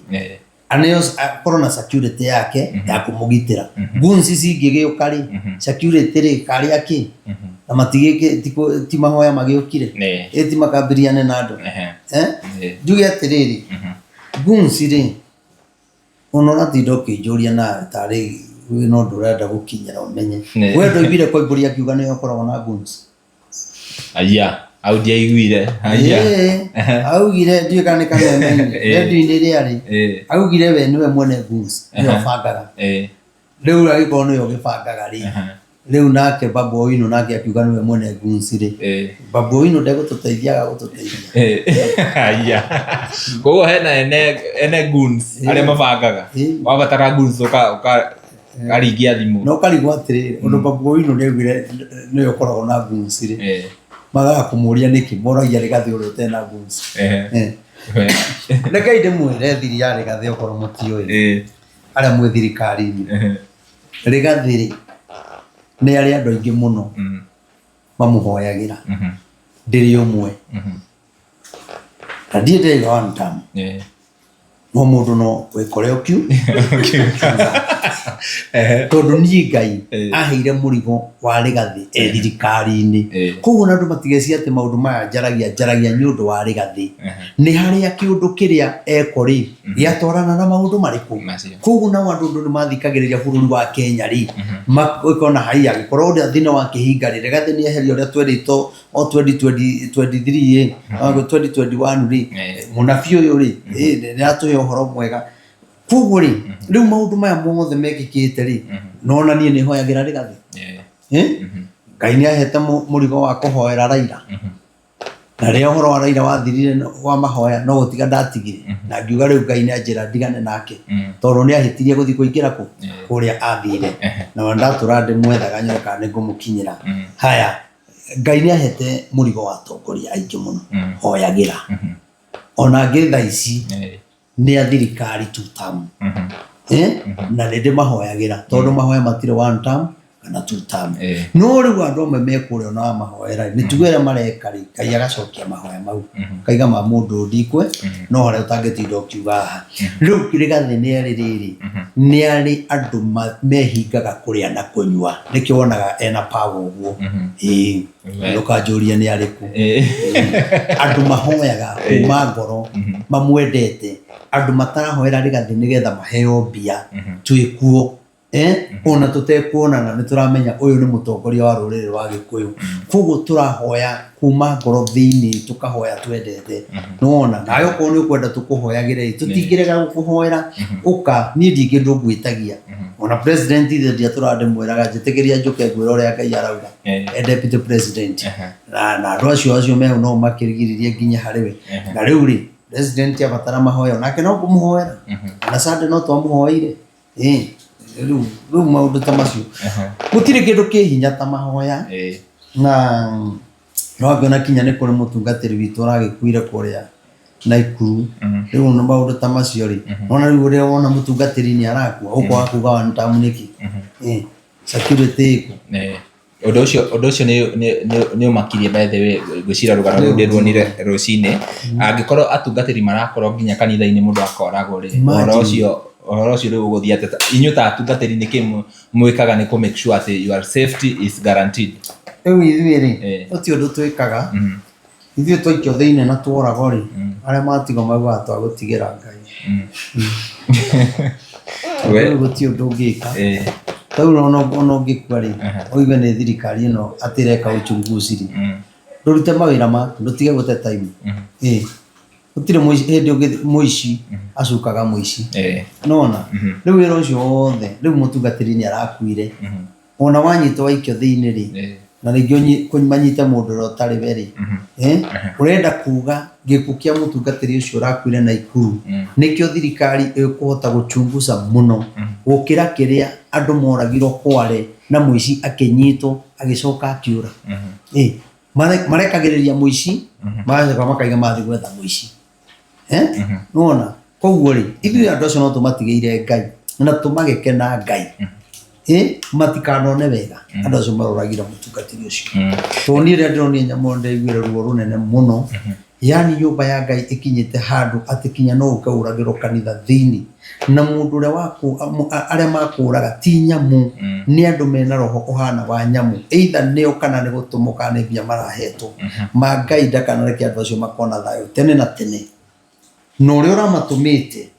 aneos corona security yake ya kumugitira gunsi cingigiuka ri security ri kari aki na matigike ti mahoya magiukire eti makambiriane na andu njuge atiriri gunsi ri onora tindo kijuria na tari we no ndurenda gukinyira umenye we ndoibire koiburia kiuga niyo koragwo na gunsi aya au dia iguire augire ndiye kana redio-ini ria ri augire we niwe mwene gunsi niyo bangaga riu agiko niyo gibangaga ri riu nake Babu Owino nake akiuga niwe mwene gunsi ri Babu Owino ndegututeithia aya koguo hena ene guns aria mabangaga wabatara guns uka karingia thimu no karigwo atiriri undu Babu Owino niaugire niyo koragwo na gunsi ri magaga kumuria niki moragia Rigathi uri utena gunsi reke ndimwire thiri ya Rigathi okoro mutioi aria mwe thirikari-ini Rigathi ri ni aria andu aingi muno mamuhoyagira ndiri umwe na ndiye one time no mundu no wikore okiu tondu ni Ngai aheire murigo wa Rigathi thirikari-ini koguo na andu matigeci ati maundu maya njaragia ni undu wa Rigathi ni haria kiundu kiria ekori giatwarana na maundu mariku koguo na andu ni mathikagiriria bururi wa Kenya ri makona haiya gikorwo thina wa kihinga ri Rigathi ni eherio ria twerito o 2023 2021 ri munabi uyu ri ni atuhe uhoro mwega koguo ri riu maundu maya mothe mekikite ri nona nie ni hoyagira Rigathi Ngai ni ahete murigo wa kuhoera Raila na ria uhoro wa Raila wathirire wa mahoya no gutiga ndatigire na ngiuga riu Ngai ni anjira ndigane nake tondu ni ahitirie guthi kuingira ku kuria athire na ndatura ndimwethaga nyoka ni ngumukinyira haya Ngai ni ahete murigo wa tongoria aingi muno hoyagira ona ngetha ici ni a thirikari two term na ndi mahoyagira tondu mahoya matire one term kana Thutha no riu andu amwe mekurio na mahoera ni tugwera mareka ri Ngai agacokia mahoya mau kaiga ma mundu ndikwe no hore utangitinda ukiuga riu kirigathi ni riri ni ari andu mehingaga kuria na kunyua nikio wonaga ena power uguo ndukanjuria ni ariku andu mahoyaga kuma ngoro mamwendete andu matarahoera rigathi nigetha maheo mbia twikuo ona tutekuonana ni turamenya uyu ni mutongoria wa ruriri rwa Gikuyu koguo turahoya kuma ngoro thiini tukahoya twendete nona nayo ko ni kwenda tukuhoyagire tutingirega gukuhoera uka ni ndingindu gwitagia ona president ithe turande mweraga njitigiria njuke ngwira uria Ngai arauga deputy president na andu acio me no makirigiririe nginya hariwe na riu ri president abatara mahoya nake no kumuhoera na sande no twamuhoire riu maundu ta macio gutire kindu kihinya ta mahoya na no angiona kinya ni kuri mutungatiri witu aragikuire kuria Naikuru riu no maundu ta macio ri ona riu uria wona mutungatiri ni arakua uko akuga one time niki security undu ucio ni umakirie by the way gwicira rugano ndirwonire rucine angikorwo atungatiri marakorwo nginya kanitha-ini mundu akoragwo ri ohoro ucio riu guthia ateta inyu ta atungatiri niki mwikaga ni ku make sure that your safety is guaranteed ithuĩ ri uti undu twikaga ithuĩ twaikio thiini na tworago ri aria matigo mauga twagutigira Ngai we guti undu ngika tau no ngikua ri oiga ni thirikari ino atireka uchunguzi ri ndurute mawira maku ndutige gute time utire muici acukaga muici nona riu wira ucio wothe riu mutungatiri ni arakuire ona wanyitwo waikio thiini ri na ringi kunyita mundu rotari beri urenda kuga gikuo kia mutungatiri ucio urakuire Naikuru nikio thirikari ikuhota guchunguza muno gukira kiria andu moragirwo kware na muici akinyitwo agicoka akiura marekagiriria muici maga makaiga mathi gwetha muici nona koguo ri ithuĩ andu acio no tumatigeire Ngai na tumagekena Ngai matikanone wega andu acio maroragira mutungatiri ucio toni ria ndĩronia nyamũ ndaiguire ruo runene muno yani nyũmba ya Ngai ikinyite handu atikinya no ukauragirwo kanitha thiini na mundu uria waku aria makuraga ti nyamu ni andu mena roho uhana wa nyamu either nio kana ni gutumuka ni bia marahetwo ma Ngai ndakanareke andu acio makona thayo tene na tene no uria uramatumite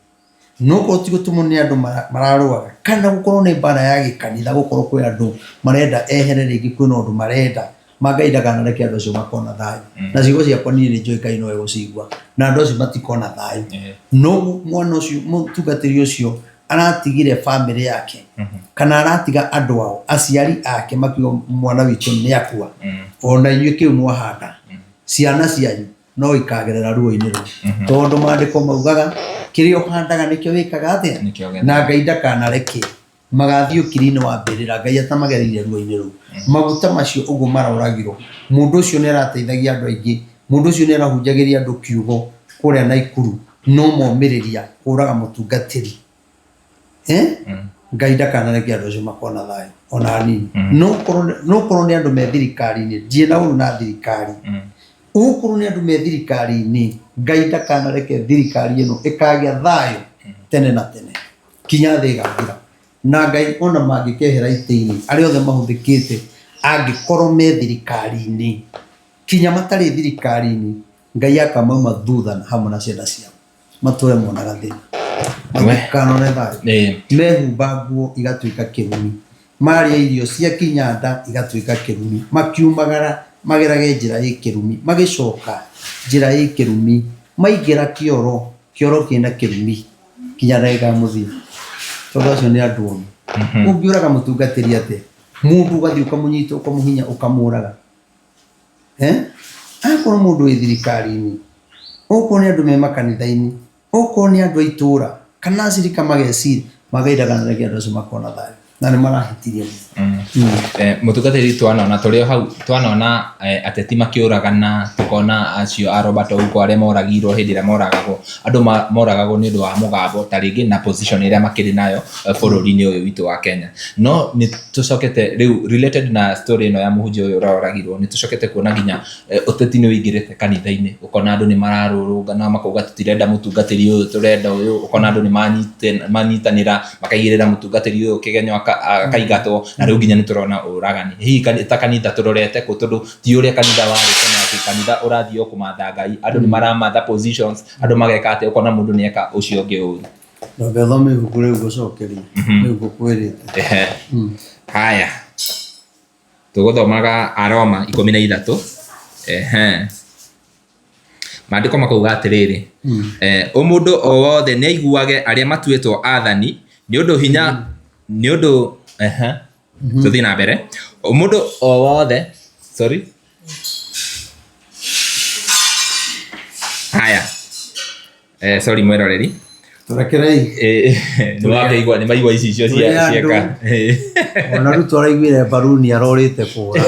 no ko tigutumo ni andu mararuaga kana gukorwo ni bara ya gikanitha gukorwo kwi andu marenda eherere Gikuyu no andu marenda Ngai ndakanareke andu acio makona thayo na ciugo ciakwa ni njoi Ngai no egũcigua na andu acio matikona thayo no mwana ucio mutungatiri ucio aratigire family yake kana aratiga andu ao aciari ake makiuga mwana witu ni akua ona inyuĩ kiu mwahanda ciana cianyu no ikagerera ruo-ini rũu tondu maandiko maugaga kiria uhandaga nikio wikaga atia na Ngai ndakanareke magathii ukiri-ini wa mbirira Ngai atamagereire ruo-ini rũu maguta macio uguo maroragirwo mundu ucio ni arateithagia andu aingi mundu ucio ni arahunjagiria andu kiugo kuria Naikuru no momiriria kuraga mutungatiri Ngai ndakanareke andu acio makona thayo ona nini no korwo ni andu me thirikari-ini ndie na uru na thirikari ukuru ni andu me thirikari-ini Ngai ndakanareke thirikari ino ikagia thayo tene na tene kinya thi gathira na Ngai ona mangikehera iti-ini aria othe mahuthikite angikorwo me thirikari-ini kinya matari thirikari-ini Ngai akamauma thutha na hamwe na ciana ciao mature monaga thina makanone thayo mehumba nguo igatuika kirumi maria irio cia kinyanda igatuika kirumi makiumagara magerage njira y'ikirumi magicoka njira y'ikirumi maigira kioro kina kirumi kinya rega muthia tondu acio ni andu oru ungiuraga mutungatiri ate mundu ugathi ukamunyita ukamuhinya ukamuraga akorwo mundu wi thirikari-ini okorwo ni andu me makanitha-ini okorwo ni andu a itura kana acirika mageciri magaidaga na andu acio makona thayo na nĩ marahĩtirie mũtungatĩri twanona tũrĩ hau twanona ateti makĩũragana tũkona acio a Robert Ouko arĩa moragirwo hĩndĩ ĩrĩa moragagwo andũ moragagwo nĩ ũndũ wa mũgambo ta rĩngĩ na position ĩrĩa makĩrĩ nayo bũrũri-inĩ ũyũ witũ wa Kenya no nĩ tũcokete rĩu related na story ĩno ya mũhunjia ũyũ ũroragirwo nĩ tũcokete kuona nginya ũteti nĩ ũingĩrĩte kanitha-inĩ ũkona andũ nĩ mararũrũngana makauga tũtirenda mũtungatĩri ũyũ tũrenda ũyũ ũkona andũ nĩ manyitanĩra makaigĩrĩra mũtungatĩri ũyũ kĩgenyo akaigatwo na rĩu nginya nĩ tũrona ũragani hihi ta kanitha tũrorete kũ tondũ ti ũrĩa kanitha warĩ tene atĩ kanitha ũrathiĩ o kũmatha Ngai andũ nĩ maramatha positions andũ mageka atĩ ũkona mũndũ nĩ eka ũcio ũngĩ ũru ndũgethome ibuku rĩu gũcokeria rĩu gũkwĩrĩte haya tũgũthomaga Aroma 13 maandĩko makauga atĩrĩrĩ mũndũ o wothe nĩ aiguage arĩa matuĩtwo athani nĩ ũndũ hinya nĩ ũndũ tũthiĩ na mbere mũndũ o wothe sorry haya sorry mwĩroreri tũrekerei nĩ maigua ici icio cieka ona rĩu twaraiguire baruni arorĩte kũra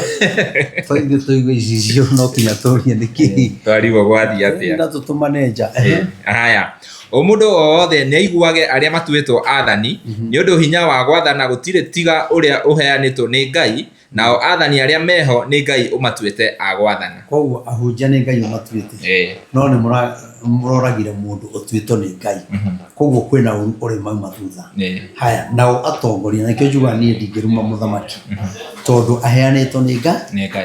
twaithuĩ tũigua ici icio no kinya tũrie nĩkĩ twarigwo gwathiĩ atĩa na tũtũmane nja haya mũndũ o wothe nĩ aiguage arĩa matuĩtwo athani nĩ ũndũ hinya wa gwathana gũtirĩ tiga ũrĩa ũheanĩtwo nĩ Ngai nao athani arĩa meho nĩ Ngai ũmatuĩte a gwathana koguo ahunjia nĩ Ngai ũmatuĩte no nĩ mũroragire mũndũ ũtuĩtwo nĩ Ngai koguo kwĩna ũrĩ mauma thutha haya nao atongoria na kĩo njuga niĩ ndingĩruma mũthamaki tondũ aheanĩtwo nĩ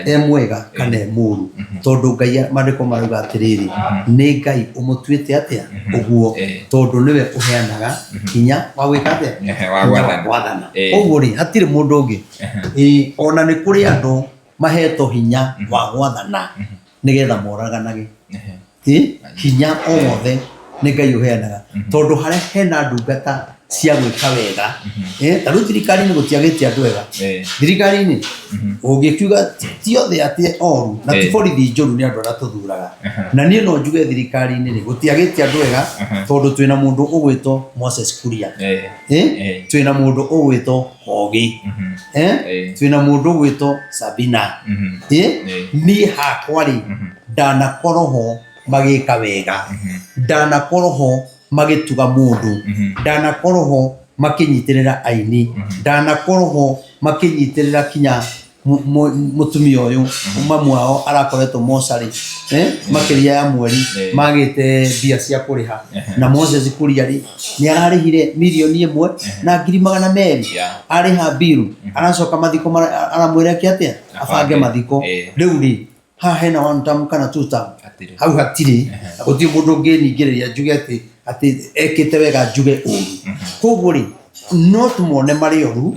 Ngai mwega kana mũũru tondũ Ngai maandĩko marauga atĩrĩrĩ nĩ Ngai ũmũtuĩte atĩa ũguo tondũ nĩwe ũheanaga hinya wa gwĩka atĩa wa gwathana koguo rĩ hatirĩ mũndũ ũngĩ ona nĩ kũrĩ andũ mahetwo hinya wa gwathana nĩgetha moraganage hinya o wothe nĩ Ngai ũheanaga tondũ harĩa hena ndungata cia gwĩka wega ta rĩu thirikari-inĩ gũtiagĩte andũ ega thirikari-inĩ ũngĩkiuga ti othe atĩ oru na ti borithi njũru nĩ andũ arĩa tũthuraga na niĩ no njuge thirikari-inĩ gũtiagĩte andũ ega tondũ twĩna mũndũ ũgwĩtwo Moses Kuria twĩna mũndũ ũgwĩtwo Kogi twĩna mũndũ ũgwĩtwo Sabina niĩ hakwa rĩ ndanakorwo ho magĩka wega ndanakorwo ho magĩtuga mũndũ ndanakorwo ho makĩnyitĩrĩra aini ndanakorwo ho makĩnyitĩrĩra kinya mũtumia ũyũ mamwe wao arakoretwo mocarĩ makĩria ya mweri magĩte mbia cia kũrĩha na Moses Kuria rĩ nĩ ararĩhire mirioni 1,200,000 arĩha biru aracoka mathiko aramwĩra atĩa abange mathiko rĩu rĩ haha hena one term kana two term hau hatirĩ gũtirĩ mũndũ ũngĩningĩrĩria njuge atĩ ekĩte wega njuge ũru koguo rĩ no tũmone marĩ oru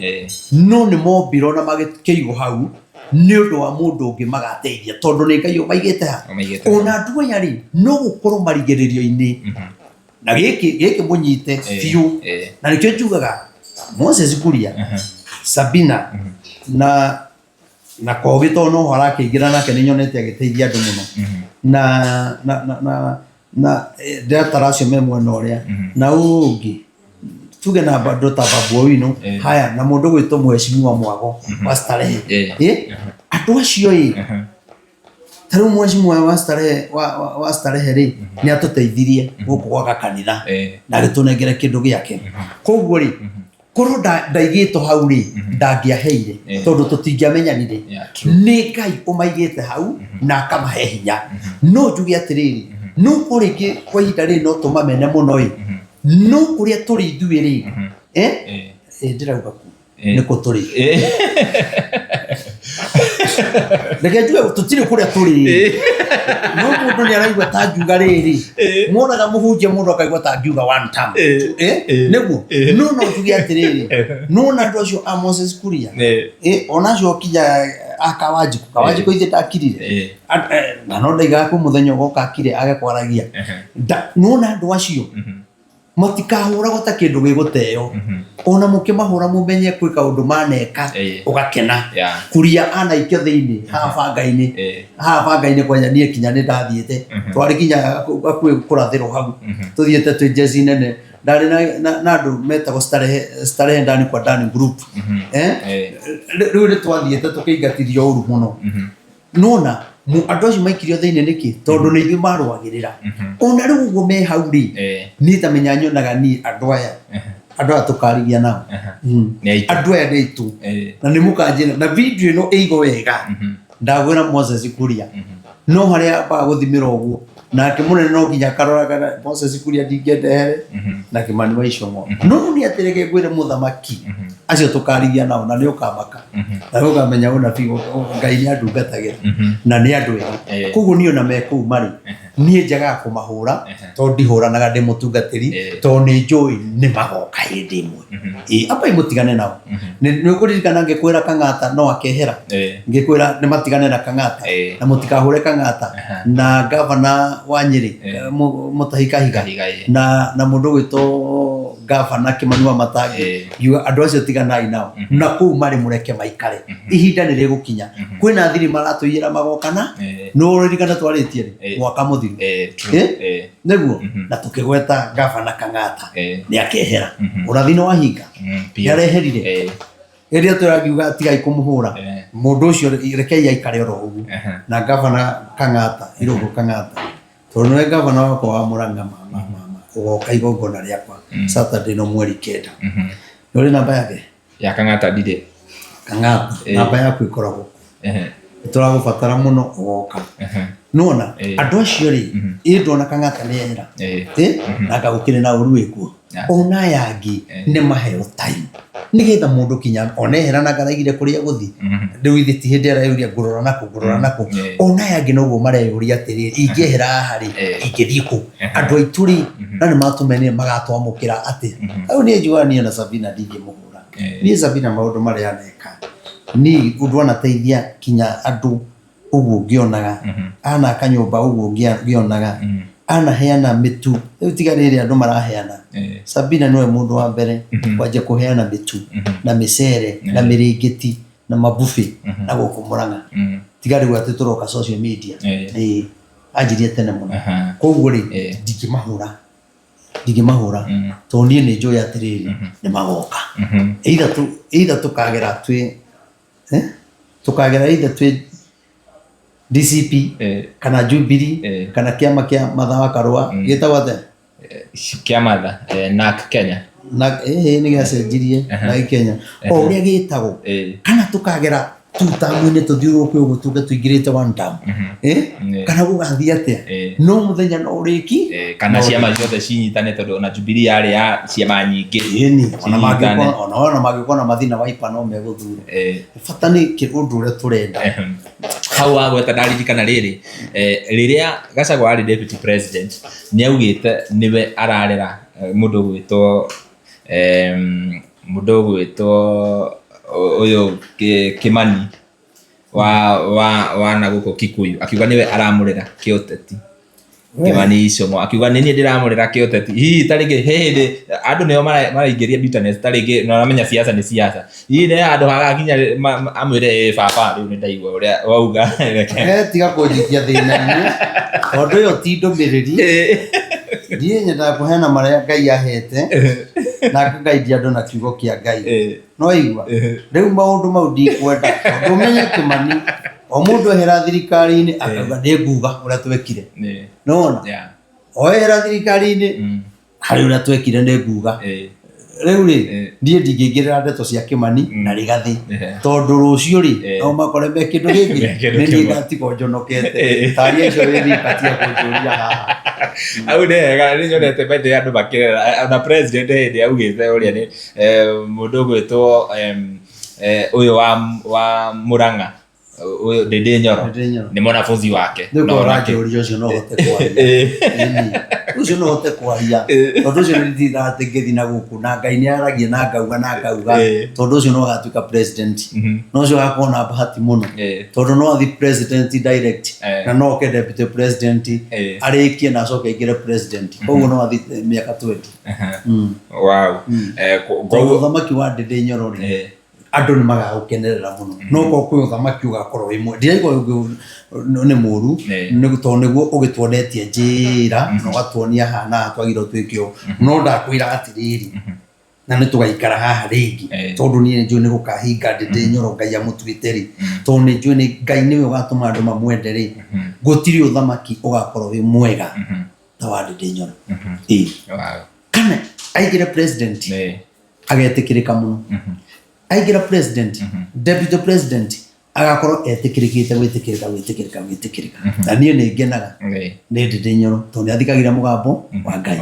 no nĩ mombirwo na magĩkĩigwo hau nĩ ũndũ wa mũndũ ũngĩ magateithia tondũ nĩ Ngai ũmaigĩte ha ona andũ aya rĩ no gũkorwo marigĩrĩrio-inĩ na gĩkĩ mũnyite biũ na nĩkĩo njugaga Moses Kuria Sabina na Kogi tondũ no ho arakĩingĩra nake nĩ nyonete agĩteithia andũ mũno na ndatara acio me mwena ũrĩa na ũngĩ tuge na bado ta Babu Owino haya na mũndũ gwĩtwo Mheshimiwa Mwago wa Starehe andũ acio tarĩu Mheshimiwa wa Starehe rĩ nĩ atũteithirie gũkũ gwa kanitha na gĩtũnengere kĩndũ gĩake koguo rĩ korwo ndaigĩtwo hau rĩ ndangĩaheire tondũ tũtingĩamenyanire nĩ Ngai ũmaigĩte hau na akamahe hinya no njuge atĩrĩrĩ no kũrĩngĩ kwa ihinda rĩrĩ no tũmamene mũno ĩ no kũrĩa tũrĩ ithuĩ rĩ ndĩrauga ku nĩkũ tũrĩ reke njuge tũtirĩ kũrĩa tũrĩ no mũndũ nĩ araigua ta njuga rĩrĩ monaga mũhunjia mũndũ akaigua ta njuga one time nĩguo no njuge atĩrĩrĩ no na andũ acio a Moses Kuria ona acio kinya Kawanjiku ithe ndakirire na no ndaigaga kũ mũthenya ũgoka akire age kwaragia no na andũ acio matikahũragwo ta kĩndũ gĩgũteo ona mũkĩmahũra mũmenye kwĩ kaũndũ maneka ũgakena Kuria anaikio thĩinĩ haha banga-inĩ kwanya niĩ kinya nĩ ndathiĩte twarĩ kinya gakuĩ kũrathĩrwo hau tũthiĩte twĩ jezi nene ndari na andu metagwo starehe ndani kwa ndani group riu ni twathiete tukiingatithio uru muno nona andu acio maikirio thiini niki tondu ni ithuĩ marũagĩrĩra ona rĩu ũguo me hau rĩ niĩ tamenya nyonaga niĩ andũ aya tũkarigia nao andũ aya nĩ aitũ na nĩ mũkanjĩra na video ĩno ĩigwo wega ndagwĩra Moses Kuria no harĩa ambaga gũthimĩra ũguo nake mũnene no nginya akaroraga Moses Kuria ndingĩendehere na Kimani wa Icongo no nĩ atĩrĩge ngwĩre mũthamaki acio tũkarigia nao na nĩ ũkamaka na ũkamenya ũna bigo Ngai nĩ andungatagĩra na nĩ andũ ega koguo niĩ ona me kũu marĩ niĩ njaga kũmahũra tondũ ndihũranaga ndĩ mũtungatĩri tondũ nĩ njũĩ nĩ magoka hĩndĩ ĩmwe amba mũtigane nao nĩ ũkũririkana ngĩkwĩra Kang'ata no akehera ngĩkwĩra nĩ matigane na Kang'ata na mũtikahũre Kang'ata na gavana wa Nyeri Mutahi Kahiga na mũndũ gwĩtwo gavana Kimani wa Matangi andũ acio tiganai nao na kũu marĩ mũreke maikare ihinda nĩ rĩgũkinya kwĩna thiri maratũiyĩra magokana no ũririkana twarĩtie mwaka mũthiru nĩguo na tũkĩgweta gavana Kang'ata nĩ akehera ũrathi nĩ wahinga nĩ areherire rĩrĩa tũragiuga tigai kũmũhũra mũndũ ũcio rekei aikare oro ũguo na gavana Kang'ata Irũngũ Kang'ata tondũ nĩ gavana wakwa wa Mũrang'a ũgoka igongona rĩakwa Saturday no mweri 9 nĩ namba yake ya Kang'ata ndire Kang'ata namba yaku ĩkoragwo tũragũbatara mũno ũgoka nona andũ acio rĩ ndona Kang'ata nĩ ehera na gagũkĩrĩ na ũru wĩkuo ona yangi nĩ maheo time nigetha mũndũ kinya onehera na ngaraigire kũrĩa gũthi rĩu ithe ti hĩndĩ areyũria ngũrora naku ona yangi noguo mareyũria atĩrĩ ingĩehera haha rĩ ingĩthiĩ kũ andũ aitũ rĩ na nĩ matũmenire magatwamũkĩra atĩ hau nĩ njugaga niĩ na Sabina ndingĩmũhũra niĩ Sabina maũndũ marĩa aneka niĩ ũndũ anateithia kinya andũ ũguo ngĩonaga ana kanyũmba ũguo ngĩonaga anaheana mĩtu rĩu tiga rĩrĩ andũ maraheana Sabina nĩwe mũndũ wa mbere kwanja kũheana mĩtu na mĩcere na mĩrĩngĩti na mabuffet na gũkũ Mũrang'a tiga rĩu atĩ tũroka social media anjirie tene mũno koguo rĩ ndingĩmahũra tondũ niĩ nĩ njũĩ atĩrĩrĩ nĩ magoka either tũkagera twĩ DCP kana Jubilee kana kĩama kĩa Martha wa Karũa gĩtagwo atĩa kĩa Martha NARC Kenya na nĩ gĩacenjirie na Kenya o ũrĩa gĩtagwo kana tũkagera tutamu-inĩ tũthiũrũrũke ũguo tuge tũingĩrĩte one term kana gũgathiĩ atĩa no mũthenya no ũrĩki kana ciama ciothe cinyitane tondũ ona Jubilee yarĩ ya ciama nyingĩ ona mangĩkorwo na mathina Wiper no megũthura bata nĩ ũndũ ũrĩa tũrenda hau wagweta ndaririkana rĩrĩ rĩrĩa Gacagua arĩ deputy president nĩ augĩte nĩwe ararera mũndũ gwĩtwo ũyũ Kimani wa nagũkũ Kikuyu akiuga nĩwe aramũrera kĩũteti Kimani Icongo akiuga nĩ niĩ ndĩramũrera kĩũteti hihi tarĩngĩ hĩndĩ andũ nĩo maraingĩria bitterness tarĩngĩ na ũramenya siasa nĩ siasa hihi nĩ handũ hagakinya amwĩre baba rĩu nĩ ndaigua ũrĩa wauga tiga kũnjikia thĩna-inĩ tondũ ũyũ ti ndũmĩrĩri ndiĩ nyendaga kũheana marĩa Ngai ahete na ngaithia andũ na kiugo kĩa Ngai no igua rĩu maũndũ mau ndikwenda tondũ ũmenye Kimani o mũndũ ehera thirikari-inĩ akauga nĩ nguga ũrĩa twekire nona ohera thirikari-inĩ harĩ ũrĩa twekire nĩ nguga rĩu rĩ ndiĩ ndingĩingĩrĩra ndeto cia Kimani na Rigathĩ tondũ rũciũ rĩ no makore me kĩndũ gĩkĩ nĩ niĩ ngatigo njonokete taria icio wĩthikatia kũnjũria haha au nĩ wega nĩ nyonete baita andũ makĩrera na president hĩndĩ augĩte ũrĩa nĩ mũndũ gwĩtwo ũyũ wa Mũrang'a ũyũ Ndĩndĩ Nyoro nĩ mwanafunzi wake no ũranjũria ũcio no hote kwaria ũcio no hote kwaria tondũ ũcio nĩ ndĩratengĩthi na gũkũ na Ngai nĩ aragia na ngauga tondũ ũcio no agatuĩka president no ũcio agakorwo na bahati mũno tondũ no athi president direct na no oke deputy president arĩkie na acoke aingĩre president koguo no athi mĩaka 20 wow tondũ ũthamaki wa Ndĩndĩ Nyoro andũ nĩ magagukenerera mũno no ko kwĩ ũthamaki ũgakorwo wĩ mwe ndiraigua nĩ mũru nĩ tondũ nĩguo ũgĩtuonetie njĩra na ũgatuonia hana twagĩrĩirwo twĩke ũũ no ndakwĩra atĩrĩrĩ na nĩ tũgaikara haha rĩngĩ tondũ niĩ njũĩ nĩ gũkahinga Ndĩndĩ Nyoro Ngai amũtuĩte rĩ tondũ nĩ njũĩ Ngai nĩwe ũgatũma andũ mamwende rĩ gũtirĩ ũthamaki ũgakorwo wĩ mwega ta wa Ndĩndĩ Nyoro kana aigĩre president agetĩkĩrĩka mũno aigĩra president deputy president agakorwo etĩkĩrĩkĩte gwĩtĩkĩrĩka na niĩ nĩ ngenaga nĩ Ndĩndĩ Nyoro tondũ nĩ athikagĩra mũgambo wa Ngai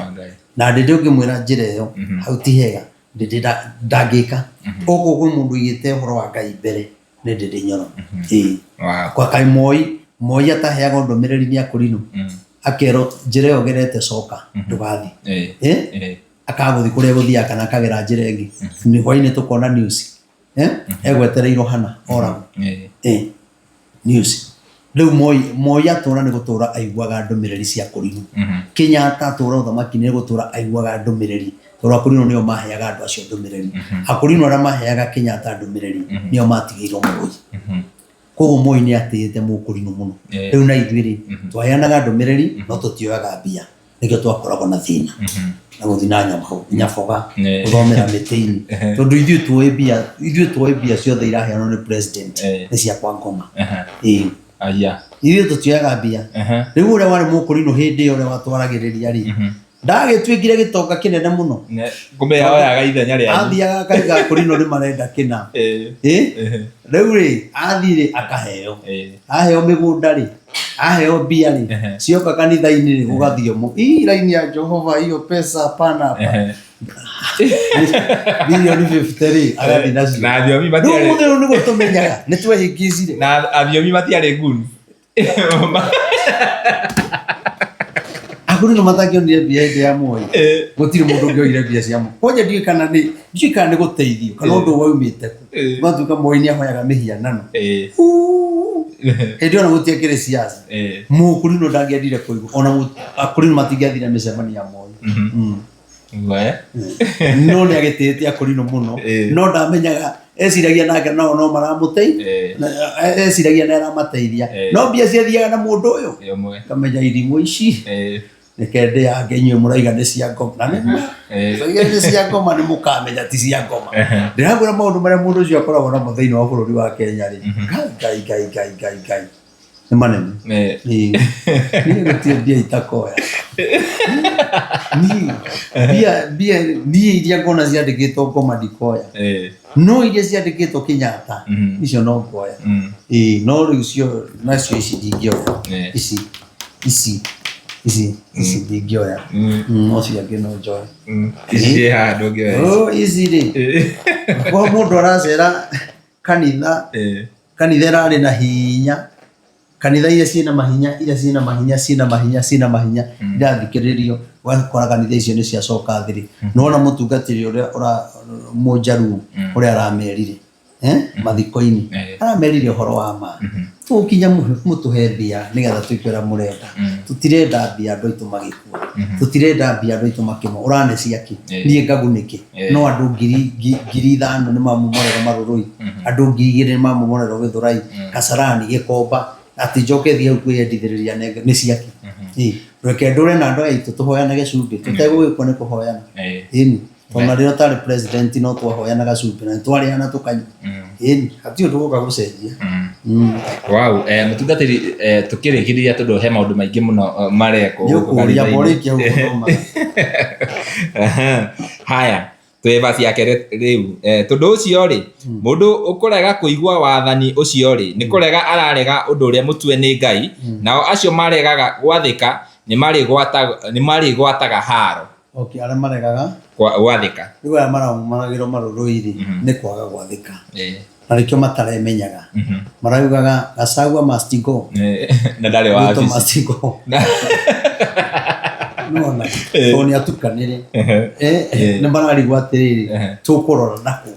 na Ndĩndĩ ũngĩmwĩra njĩra ĩyo hau ti hega Ndĩndĩ ndangĩka ũguo kwĩ mũndũ igĩte ũhoro wa Ngai mbere nĩ Ndĩndĩ Nyoro kwa Kai Moi ataheaga ndũmĩrĩri nĩ akũrinũ akerwo njĩra ĩyo gerete coka ndũgathiĩ akagũthiĩ kũrĩa gũthiaga kana akagera njĩra ĩngĩ nĩ hwainĩ tũkona news egwetereirwo hana oragwo news rĩu Moi atũra nĩ gũtũra aiguaga ndũmĩrĩri cia kũrinũ Kenyatta atũra ũthamaki nĩ gũtũra aiguaga ndũmĩrĩri tondũ akũrinũ nĩo maheaga andũ acio ndũmĩrĩri akũrinũ arĩa maheaga Kenyatta ndũmĩrĩri nĩo matigĩirwo mũrũi koguo Moi nĩ atĩĩte mũkũrinũ mũno rĩu na ithuĩ rĩ twaheanaga ndũmĩrĩri no tũtioyaga mbia nĩkĩo twakoragwo na thĩna na gũthiĩ na nyaboga gũthomera mĩtĩ-inĩ tondũ ithuĩ tuoĩ mbia ciothe iraheanwo nĩ president nĩ cia kwa ngoma ithuĩ tũtioyaga mbia rĩu ũrĩa warĩ mũkũrinũ hĩndĩ ĩyo ũrĩa watwaragĩrĩria rĩ ndagĩtuĩkire gĩtonga kĩnene mũno athiaga akaiga kũrinũ nĩ marenda kĩna rĩu rĩ athiĩ rĩ aheo mĩgũnda rĩ aheo mbia rĩ cioka kanitha-inĩ rĩ gũgathio raini ya Jehova hiyo pesa pana milioni 50 rĩ agathiĩ nacio na athiomi matiarĩ rĩu nĩ gũtũmenyaga nĩ twehingicire na athiomi matiarĩ nguni akũrinũ matakĩonire mbia hĩndĩ ya Moi gũtirĩ mũndũ ũngĩoire mbia cia Moi kwanja ndiũĩ kana nĩ gũteithio kana ũndũ waumĩte ku matuĩka Moi nĩ ahoyaga mĩhianano hĩndĩ ona gũtiakĩrĩ siasa mũkũrinũ ndangĩendire kũigua ona akũrinũ matingĩathire mĩcemanio ya Moi no nĩ agĩtĩĩte akũrinũ mũno no ndamenyaga eciragia nake nao no maramũteithia eciragia nĩ aramateithia no mbia ciathiaga na mũndũ ũyũ kamenya irimũ ici reke ndĩyange inyuĩ mũraiga nĩ cia ngoma nĩ cia ngoma nĩ mũkamenya ti cia ngoma ndĩrakwĩra maũndũ marĩa mũndũ ũcio akoragwo namo thĩinĩ wa bũrũri wa Kenya rĩ Ngai nĩ manene niĩ gũtirĩ mbia itakoya mbia iria ngona ciandĩkĩtwo ngoma ndikoya no iria ciandĩkĩtwo Kenyatta icio no ngoya no rĩu cio nacio ici ndingĩoya ici ndingĩoya no ciake no njoe ici rĩ kwa mũndũ aracera kanitha ĩrarĩ na hinya kanitha iria ciĩna mahinya irathikĩrĩrio wakora kanitha icio nĩ ciacoka thĩ no ona mũtungatĩri ũrĩa mũnjaruo ũrĩa aramerire mathiko-inĩ aramerire ũhoro wa ma tũkinya mũtũhe mbia nĩgetha twĩke ũrĩa mũrenda tũtirenda mbia andũ aitũ magĩkua tũtirenda mbia andũ aitũ makĩmo ũrane ciaki niĩ ngagunĩke no andũ ngiri 5 nĩ mamomorerwo Marũrũi andũ 2,000 nĩ mamomorerwo Gĩthũrai Kasarani Gĩkomba atĩ njoke thiĩ hau kwĩyendithĩrĩria nĩ ciaki reke ndũre na andũ aitũ tũhoyanage cumbĩ tũtegũgĩkwo nĩ kũhoyana tondũ rĩrĩa ũtarĩ president no twahoyanaga cumbĩ na twarĩana tũkanyua hatirĩ ũndũ gũka gũcenjia mũtungatĩri tũkĩrĩkĩrĩria tondũ he maũndũ maingĩ mũno marekwo haya twĩ basi yake rĩu tondũ ũcio rĩ mũndũ ũkũrega kũigua wathani ũcio rĩ nĩ kũrega ararega ũndũ ũrĩa mũtue nĩ Ngai nao acio maregaga gwathĩka nĩ marĩgwataga haro arĩa maregaga gwathĩka rĩu aya maragĩrwo Marũrũi nĩ kwaga gwathĩka na nĩkĩo mataremenyaga maraugaga Gacgagua must go na ndarĩ wabici must go nona tondũ nĩ atukanĩre nĩ mararigwo atĩrĩrĩ tũkũrora nakũ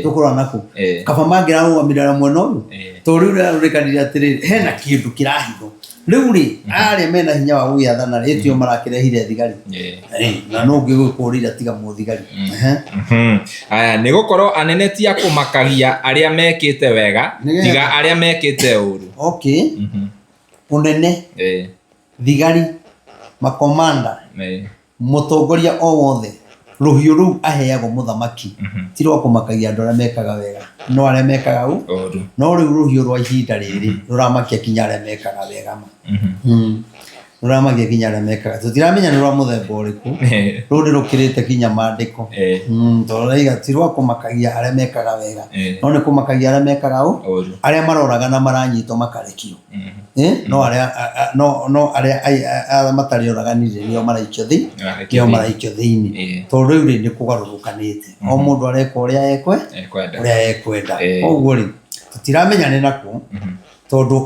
tukura naku kaba mangira ugamira mwena uyu to riu rurikanire atiri hena kindu kirahitho riu ri aria mena hinya wa guyathana ritio marakirehire thigari na no ngigurira tiga muthigari aya ni gukorwo anene ti akumakagia aria mekite wega tiga aria mekite uru unene thigari makomanda mutongoria o wothe ruhiu ru aheagwo muthamaki ti rwa kumakagia andu aria mekaga wega no aria mekaga uru no riu ruhiu rwa ihinda riri ruramakia kinya aria mekaga wega ruramakia kinya aria mekaga tutiramenya ni rwa muthemba uriku ru ni rukirite kinya mandiko to reiga ti rwa kumakagia aria mekaga wega no ni kumakagia aria mekaga aria maroraga na maranyitwo makarekio no aria matari oraganire nio maraikio thiini to riu ri ni kugarurukanite o mundu areka uria ekwenda oguo ri tutiramenya ni naku tondu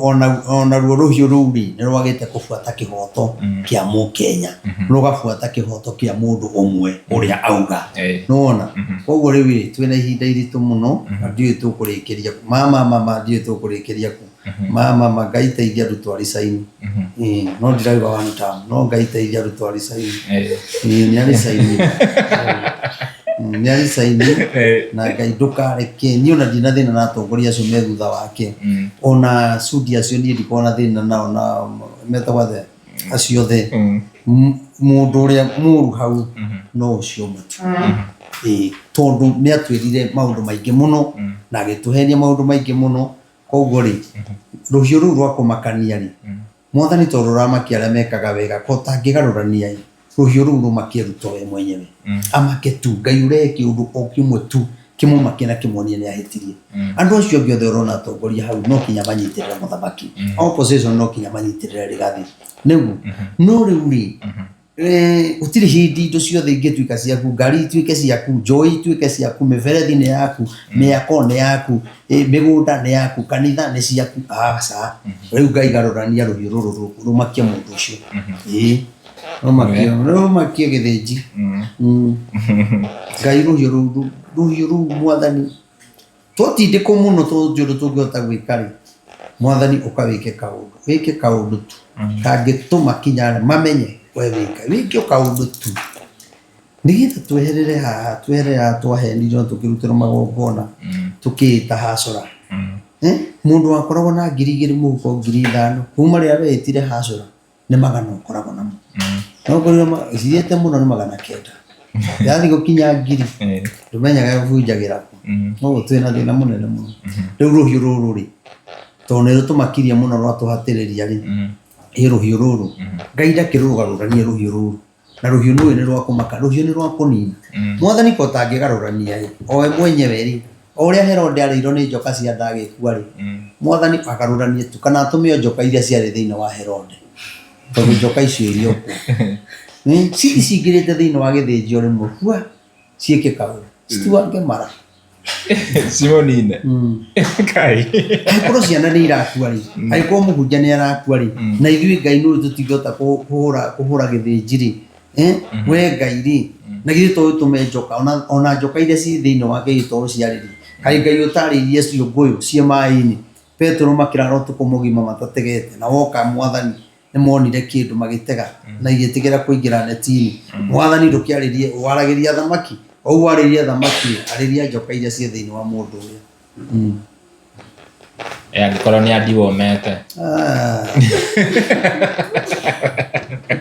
ona ruo ruhiu ruu ri ni rwagite kubuata kihoto kia Mukenya rugabuata kihoto kia mundu umwe uria auga nona oguo riu ri twina ihinda iritu muno ndiu tukurikiria mama ndiu tukurikiria ku mama ngaiteithia rutwari saini no ndirauga one time no ngaiteithia rutwari saini ni ari saini na ngai ndukareke ni ona ndina thina na atongoria acio me thutha wake ona sudi acio ni ndikona thina nao na metawathe acio the mundu uria muru hau no ucio matu tondu ni atwirire maundu maingi muno na agituhenia maundu maingi muno koguo ri ruhiu ruu rwa kumakania ri mwathani tondu ramakia aria mekaga wega ko tangigarurania ruhiu ruu rumakie ruto we mwenyewe amake tu ngai ureke undu o kimwe tu kimumakie na kimonie ni ahitirie andu acio angĩ othe urona atongoria hau no kinya manyitirira muthamaki opposition no kinya manyitirira rigathi niguo no riu ri utiri hindi indo ciothe ingituika ciaku ngari ituike ciaku njoi ituike ciaku miberethi ni yaku miako ni yaku migunda ni yaku kanitha ni ciaku aca riu ngai garurania ruhiu ruru rumakie mundu ucio rumakie githinji ngai ruhiu ruru mwathani totindiko muno tunjuru tungihota gwikari mwathani ukawike kaundu tu kangituma kinya mamenye wike kaundu tu nigitha tweherere haha twahenirwo tukirutira magongona tukita hacura mundu akoragwo na 2,000 muhuko 5,000 kuma ria wetire hacura ni magana ukoragwo namo no ngorira ciete muno ni 900 yathi gukinya 1,000 tumenyaga bunjagira ku no twina thina munene muno riu ruhiu ruru ri to ne rutumakiria muno rwa tuhatiriria ri ruhiu ruru ngai ndakirugarurania ruhiu ruru na ruhiu ruru ni rwa kumaka ruhiu ni rwa kunina mwathani ko tangigarurania owe mwenyewe ri uria Herode areirwo ni njoka cia ndagikua ri mwathani akaruranie tu kana atumio njoka iria ciari thiini wa Herode tondu njoka icio irio ku cingirite thiini wa githinjio rimwe bua ciike kauru citiwange mara Simonine kai aikoro ciana ni irakua ri aiko muhunja ni arakua ri na ithui ngai no tutingota kuhura githinji ri we ngai ri na gito tume njoka ona njoka iria ci thiini wa gito ciari ri kai ngai utaririe cio nguyu cia mai-ini Petro makiraro tukumugima matategete na woka mwathani ni monire kindu magitega na igitigira kuingira netini mwathani ndukiaririe waragiria thamaki ou wariria thamaki ariria njoka iria cie thiini wa mundu uria angikorwo ni andiwo mete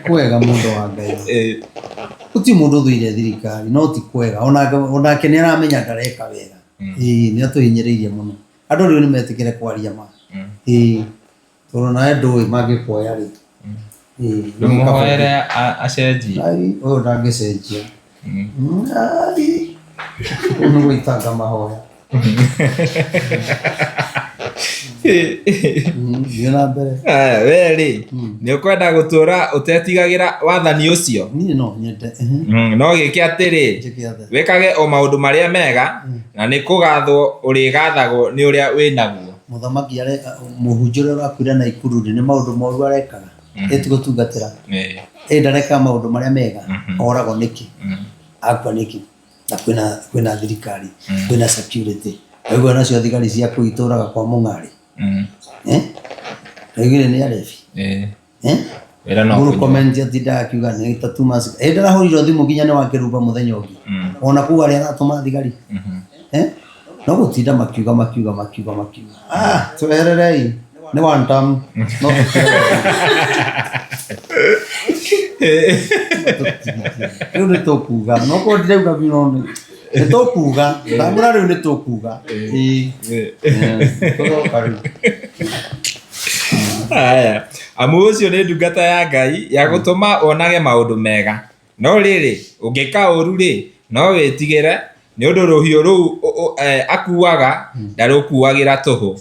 kwega mundu wa ngai uti mundu thuire thirikari no ti kwega ona ke ni aramenya ndareka wega ni atuhinyiririe muno andu riu ni metikire kwaria ma toro na ndui magikuoya ri ndumuhoere acenjie uyu ndangicenjia unu gwitanga mahoya Ndiona mbere. Weri, ni ukwenda gutura utetigagira wathani ucio? Ni no nyende. No giki atiri. Wekage o maundu maria mega na ni kugathwo uri gathagwo ni uria winaguo. Muthamaki are muhunjire rakwira na ikuru ni maundu moru arekaga. Etigo tungatira. Ndareka maundu maria mega. Oragwo niki. Akwa niki. na kwina thirikari kwina security aigua nacio thigari cia kuituraga kwa mung'ari aigire ni arefi wera no guru comment atinda akiuga ni tatuma ndarahurirwo thimu nginya ni wakirumba muthenya ungi ona kuga ri aratuma thigari no gutinda makiuga twehererei ni one time no riu ni tukuga no ko ndirauga binone ni tukuga ndamura riu ni tukuga aya amu ucio ni ndungata ya Ngai ya gutuma onage maundu mega no riri ungika uru ri no witigire ni undu ruhio ru akuaga ndarukuagira tuhu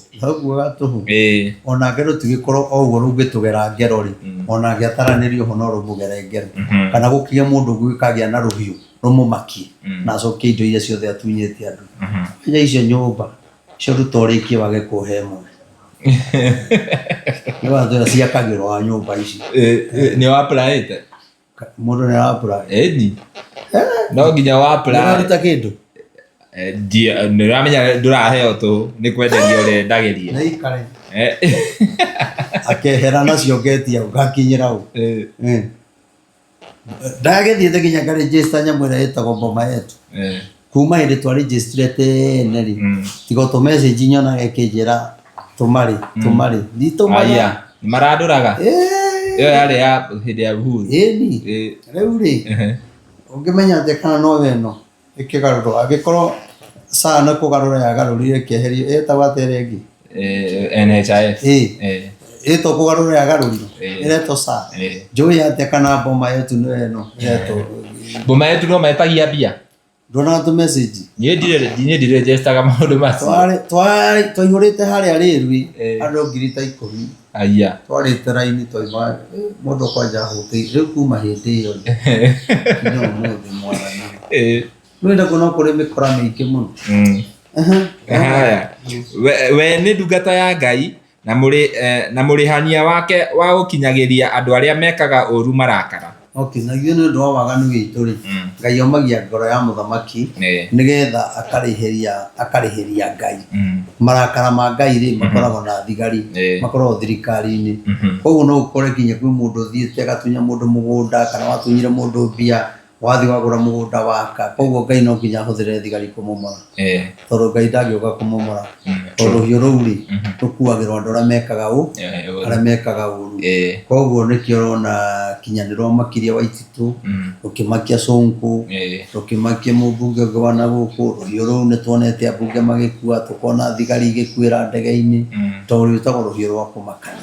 onake rutigikorwo oguo rungitugera ngero ri onake ataranirio ho no rumugere ngero kana gukinya mundu gwikagia na ruhio rumumakie na acoke indo iria ciothe atunyite andu nya icio nyumba cio ruturikie wage kuhe mwe ni watu ciakagirwo nyumba ici ni wa planete mundu ni wa planete ni no nginya wa planete ruta kindu dia niramenya nduraheo tu ni kwenderio ri ndagerie na ikare akehera nacio ngetia ugakinyira u ndagethie nginya ngari register nyamwira etagwo boma yetu kuma hindi twa register neri tigo to message nyona gekinjira tumari aya maraduraga yo yale ya hindi ya huru ni riu ri ungimenya ati kana no weno ikigaruro agikorwo sana kugarura yagarurire keherio etagwa terengi NHIF eto kugarura yagarurire ireto sa njui ati kana boma yetu no eno ireto boma yetu no metagia bia ndona tu message ni register kama maundu macio twaihurite haria rirwi andu 10,000 aya twarite raini twaima mundu kwanja huti riu kuma hindi iyo no muthi mwana nwenda kuno kuri mikora mingi muno haya we ni ndungata ya Ngai na murihania wake wa gukinyagiria andu aria mekaga uru marakara na gio ni ndo waganu witu ri Ngai omagia ngoro ya muthamaki nigetha akarihiria Ngai marakara ma Ngai ri makoragwo na thigari makoragwo thirikari-ini koguo no ukore kinya kwi mundu thiite agatunya mundu mugunda kana watunyire mundu mbia wathi wagura mugunda waka koguo Ngai no nginya ahuthire thigari kumomora tondu Ngai ndangioka kumomora tondu hio ruu ri rukuagirwo andu aria mekaga uru koguo nikio rona kinyanirwo makiria Waititu rukimakia Sonko rukimakia mubunge gwana guku hio ruu ni tuonete abunge magikua tukona thigari igikuira ndege-ini tondu rutagwo ruhio rwa kumakania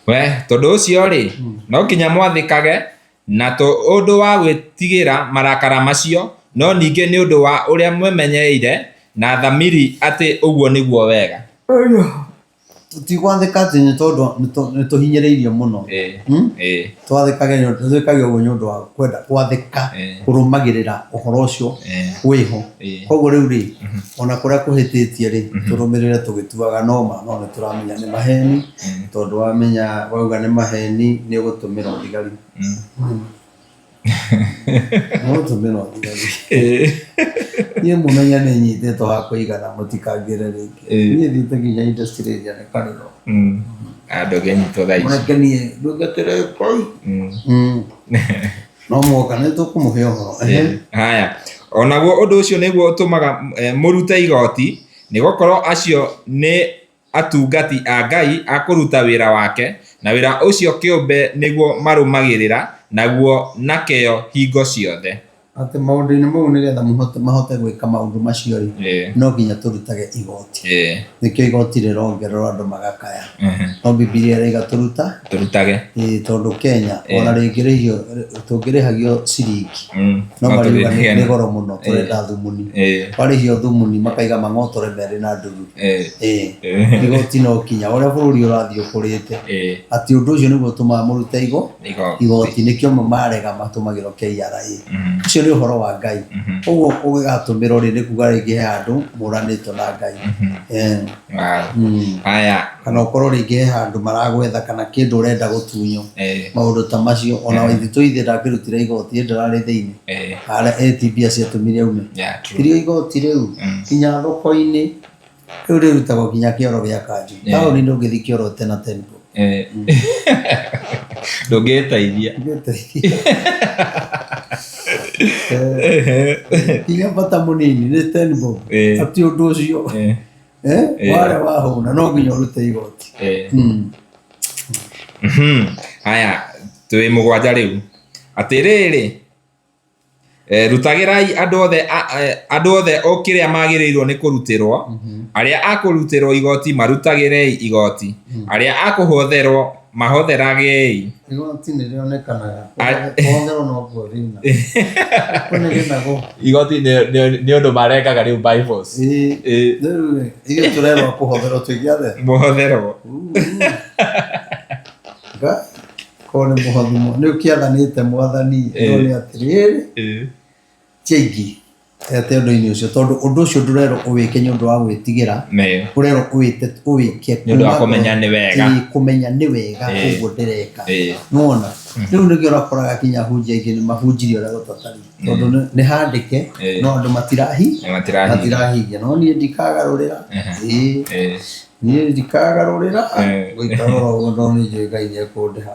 we tondu ucio ri no kinya mwathikage na to undu wa gwitigira marakara macio no ninge ni undu wa uria mwemenyeire na thamiri ati uguo niguo wega tutigwathika ati ni tondu ni tuhinyiriirio muno twathikage uguo ni undu wa kwenda kwathika kurumagirira uhoro ucio wiho koguo riu ri ona kuria kuhititie ri turumirire tugituaga no ni turamenya ni maheni tondu wamenya wauga ni maheni ni gutumira thigari no tumeno ni mumenya ni nyite to hakuigana mutikagire ringi ni thite ginya industry ya kaniro ado genyi to dai mwanakani ndugatere koi no moka ne to kumuhe horo haya onaguo undu ucio niguo utumaga murute igoti ni gokorwo acio ni atungati a Ngai akuruta wira wake na wira ucio kiumbe niguo marumagirira naguo nakeo hingo ciothe ati maundu-ini mau nigetha mahote gwika maundu macio ri no nginya turutage igoti nikio igoti rirongererwo andu magakaya no Bibilia iriga turutage tondu Kenya ona ringirihio tungirihagio ciringi no mariuga ni goro muno turenda thumuni warihio thumuni makaiga mang'otore meri na nduru igoti no kinya uria bururi urathio kurite ati undu ucio niguo tumaga murute igoti nikio marega matumagiro KRA ucio nĩ ũhoro wa Ngai ũguo ũgĩgatũmĩra rĩ nĩ kuga rĩngĩ he handũ mũranĩtwo na Ngai haya kana ũkorwo rĩngĩ he handũ maragwetha kana kĩndũ ũrenda gũtunywo maũndũ ta macio ona Waithĩtũ ithe ndakĩrutire igoti ndararĩ thĩinĩ harĩa mbia ciatũmire ume irio igoti rĩu kinya thoko-inĩ rĩu rĩrutagwo kinya kĩoro gĩa kanjũ taũni-inĩ ũngĩthiĩ kĩoro ũte na tembo ndũngĩteithia kinya bata mũnini nĩ tenbo atĩ ũndũ ũcio warĩa wahũna no nginya ũrute igoti haya twĩ mũgwanja rĩu atĩrĩrĩ rutagĩrai andũ othe o kĩrĩa magĩrĩirwo nĩ kũrutĩrwo arĩa akũrutĩrwo igoti marutagĩrei igoti arĩa akũhotherwo mahotheragei igoti nĩ rĩonekanaga kũhotherwo no kuo rĩna igoti nĩ ũndũ marengaga rĩu Bibles ithuĩ tũrerwo kũhotherwo twĩgĩathe mũhotherwo korwo nĩ mũhothi nĩ ũkĩathanĩte mwathani no nĩ atĩrĩrĩ tiaingĩ ete ũndũ-inĩ ũcio tondũ ũndũ ũcio ndũrerwo ũwĩke nĩ ũndũ wa gwĩtigĩra ũrerwo ũwĩke nĩ ũndũ wa kũmenya nĩ wega kũmenya nĩ wega ũguo ndĩreka nĩwona rĩu nĩkĩo ũrakoraga kinya hunjia ingĩ nĩ mahunjirie ũrĩa gũtatari tondũ nĩ handĩke no andũ matirahingia no niĩ ndikagarũrĩra niĩ ndikagarũrĩra gũikara ũguo no nĩ njũĩ Ngai nĩ ekũndĩha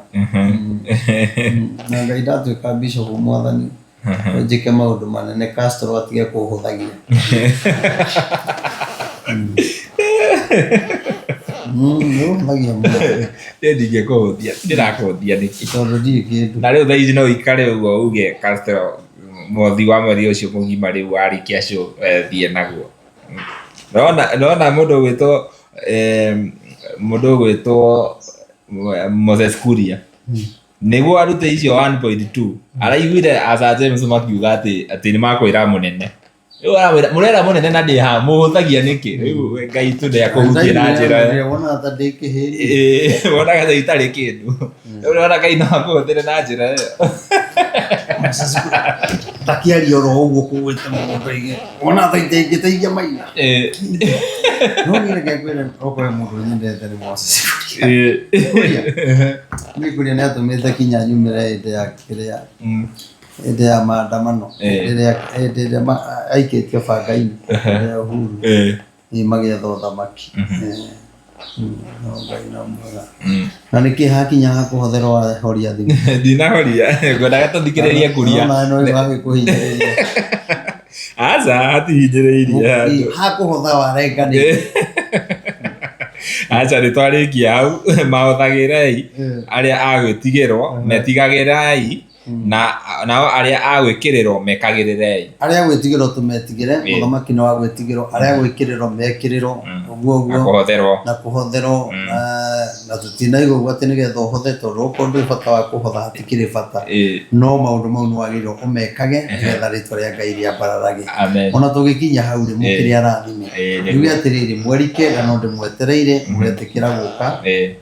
na Ngai ndatuĩka bishop mwathani njĩke maũndũ manene Castro atige kũhũthagia ũhũthagia mũno ndingĩkũhũthia ndirakũhũthia nĩkĩ tondũ ndirĩ kĩndũ na rĩu thaa ici no ũikare ũguo uge Castro mwothi wa mweri ũcio mũgima rĩu warĩkia show thiĩ naguo nona mũndũ ũgwĩtwo Moses Kuria nĩguo arute icio 1.2 araiguire Asa James makiuga atĩ nĩ makwĩra mũnene mũrera mũnene na ndĩ ha mũhũthagia nĩkĩ rĩu Ngai tu ndakũhutia na njĩra wonaga ta itarĩ kĩndũ rĩu wona Ngai no akũhũthĩre na njĩra ĩyo takĩaria oro ũguo kũgwĩte mũgũnda-inĩ wona tha ingĩteithia Maina no nĩreke kwĩre okorwo mũndũ nyendete nĩ Moses Kuria nĩ atũmĩte kinya nyumĩre hĩndĩ ya kĩrĩa hĩndĩ ya maandamano hĩndĩ ĩrĩa aikĩtio banga-inĩ ya Uhuru magĩetha ũthamaki no Ngai no mwega na nĩkĩ hakinya kũhotherwo horia thimũ ndinahoria ngwendaga tũthikĩrĩrie Kuria no nĩwagĩkũhinyĩrĩria aca hatihinyĩrĩirie hakũhotha warenga nĩ aca nĩtwarĩkia hau mahũthagĩrei arĩa agwĩtigĩrwo metigagĩrai nao arĩa agwĩkĩrĩrwo mekagĩrĩrei arĩa gwĩtigĩrwo tũmetigĩre mũthamaki nĩ wa gwĩtigĩrwo arĩa gwĩkĩrĩrwo mekĩrĩrwo ũguo na kũhotherwo na tũtinaigua ũguo atĩ nĩgetha ũhothe tondũ okorwo ndũrĩ bata wa kũhotha hatikĩrĩ bata no maũndũ mau nĩ wagĩrĩirwo ũmekage nĩgetha rĩtwa rĩa Ngai rĩambararage ona tũgĩkinya hau rĩ mũkĩrĩ arathime rĩu atĩrĩrĩ mweri kenda no ndĩmwetereire mũgetĩkĩra gũka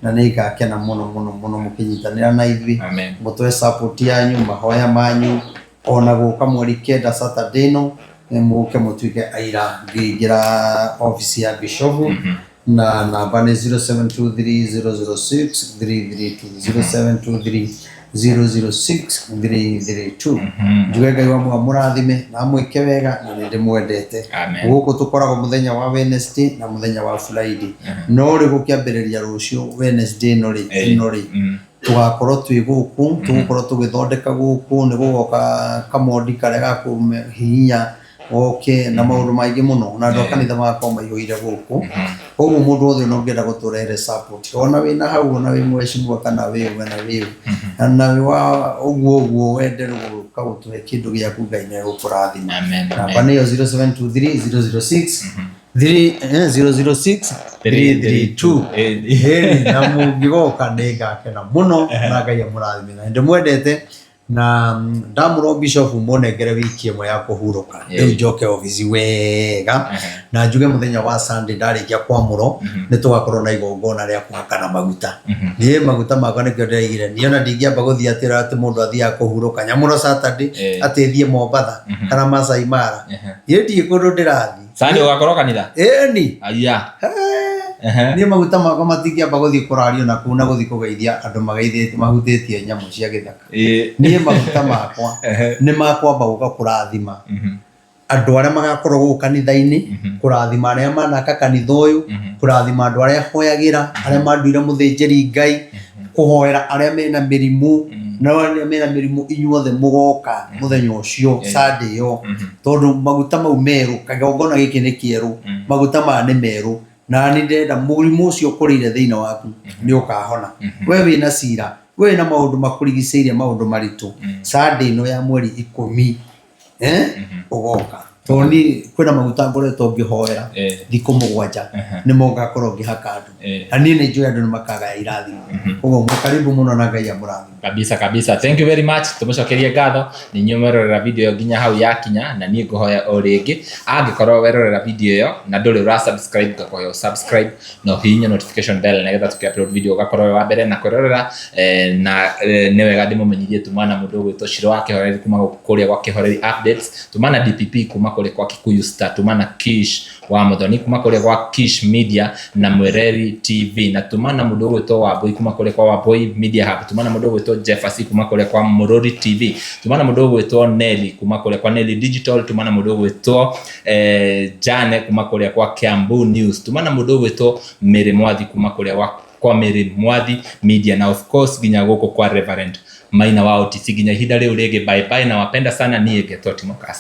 na nĩ igakena mũno mũno mũno mũkĩnyitanĩra na ithuĩ mũtwe support yanyu mahoya manyu ona gũka mweri kenda Saturday no mũke mũtuĩke aira ngĩingĩra office ya bishop na namba nĩ 0723006332 0723006332 njuge Ngai wamwe mũrathime na mwĩke wega na nĩ ndĩmwendete gũkũ tũkoragwo mũthenya wa Wednesday na mũthenya wa Friday no rĩ gũkĩambĩrĩria rũciũ Wednesday no rĩ tũgakorwo twĩ gũkũ tũgũkorwo tũgĩthondeka gũkũ nĩ gũgoka kamodi karĩa gakũhihinya oke na maũndũ maingĩ mũno na andũ a kanitha magakorwo maihũire gũkũ koguo mũndũ wothe no ũngĩenda gũtũrehere support ona wĩna hau ona wĩ mwecimua kana wĩ na wĩ wa ũguo wende gũka gũtũhe kĩndũ gĩaku Ngai nĩ egũkũrathima namba nĩyo 0723006332 na mũngĩgoka nĩ ngakena mũno na Ngai amũrathime na ndĩmwendete na ndamuro bishop monegere wiki ĩmwe ya kũhurũka rĩu njoke ofici wega na njuge mũthenya wa Sunday ndarĩkia kwamũrwo nĩ tũgakorwo na igongona rĩa kũhakana maguta niĩ maguta makwa nĩkĩo ndĩraigire niĩ ona ndingĩamba gũthiĩ atĩ mũndũ athiaga kũhurũka nyamũro Saturday atĩthiĩ Mombatha kana Masai Mara niĩ ndirĩ kũndũ ndĩrathiĩ Sunday ũgakorwo kanitha ni aya niĩ maguta makwa matingĩamba gũthiĩ kũrario na kũu na gũthiĩ kũgeithia andũ mageithĩtie mahutĩtie nyamũ cia gĩthaka niĩ maguta makwa nĩ makwamba gũka kũrathima andũ arĩa magakorwo gũkũ kanitha-inĩ kũrathima arĩa manaka kanitha ũyũ kũrathima andũ arĩa hoyagĩra arĩa manduire mũthĩnjĩri Ngai kũhoera arĩa mena mĩrimũ na arĩa mena mĩrimũ inyuothe mũgoka mũthenya ũcio Sunday ĩyo tondũ maguta mau merũ kagongona gĩkĩ nĩ kĩerũ maguta maya nĩ merũ na nĩ ndenda mũrimũ ũcio ũkũrĩire thĩinĩ waku nĩ ũkahona we wĩna cira we na maũndũ makũrigicĩirie maũndũ maritũ Sunday ĩno ya mweri 10 ũgoka tondũ kwĩna maguta ngoretwo ngĩhoera thikũ 7 nĩmo ngakorwo ngĩhaka andũ na niĩ nĩ njũĩ andũ nĩ makagaya irathimo ũguo mũkaribu mũno na Ngai amũrathime kabisa thank you very much tũmũcokerie ngatho nĩ inyuĩ mwerorera video ĩyo nginya hau yakinya na niĩ ngũhoya o rĩngĩ angĩkorwo werorera video ĩyo na ndũrĩ ũra subscribe ngakũhoya subscribe na ũhihinye notification bell nĩgetha tũkĩ-upload video ũgakorwo wa mbere na kwĩrorera na nĩ wega ndĩmũmenyithie tumana mũndũ ũgwĩtwo Shiro wa Kĩhoreri kuma kũrĩa gwa Kĩhoreri updates tumana DPP kuma kũrĩa kwa Kikuyu Star tumana Kish wa Muthoni kuma kũrĩa gwa Kish Media na Mwereri TV na tumana mũndũ ũgwĩtwo Wambui kuma kũrĩa kwa Wambui Media Hub tumana mũndũ ũgwĩtwo Jefferson kuma kũrĩa kwa Murori TV tumana mũndũ ũgwĩtwo Nelly kuma kũrĩa kwa Nelly Digital tumana mũndũ ũgwĩtwo Jane kuma kũrĩa kwa Kiambu News tumana mũndũ ũgwĩtwo Mary Mwathi kuma kũrĩa kwa Mary Mwathi Media na of course nginya gũkũ kwa Reverend Maina wa OTC nginya ihinda rĩu rĩngĩ bye bye na wapenda sana niĩ Giatumaga.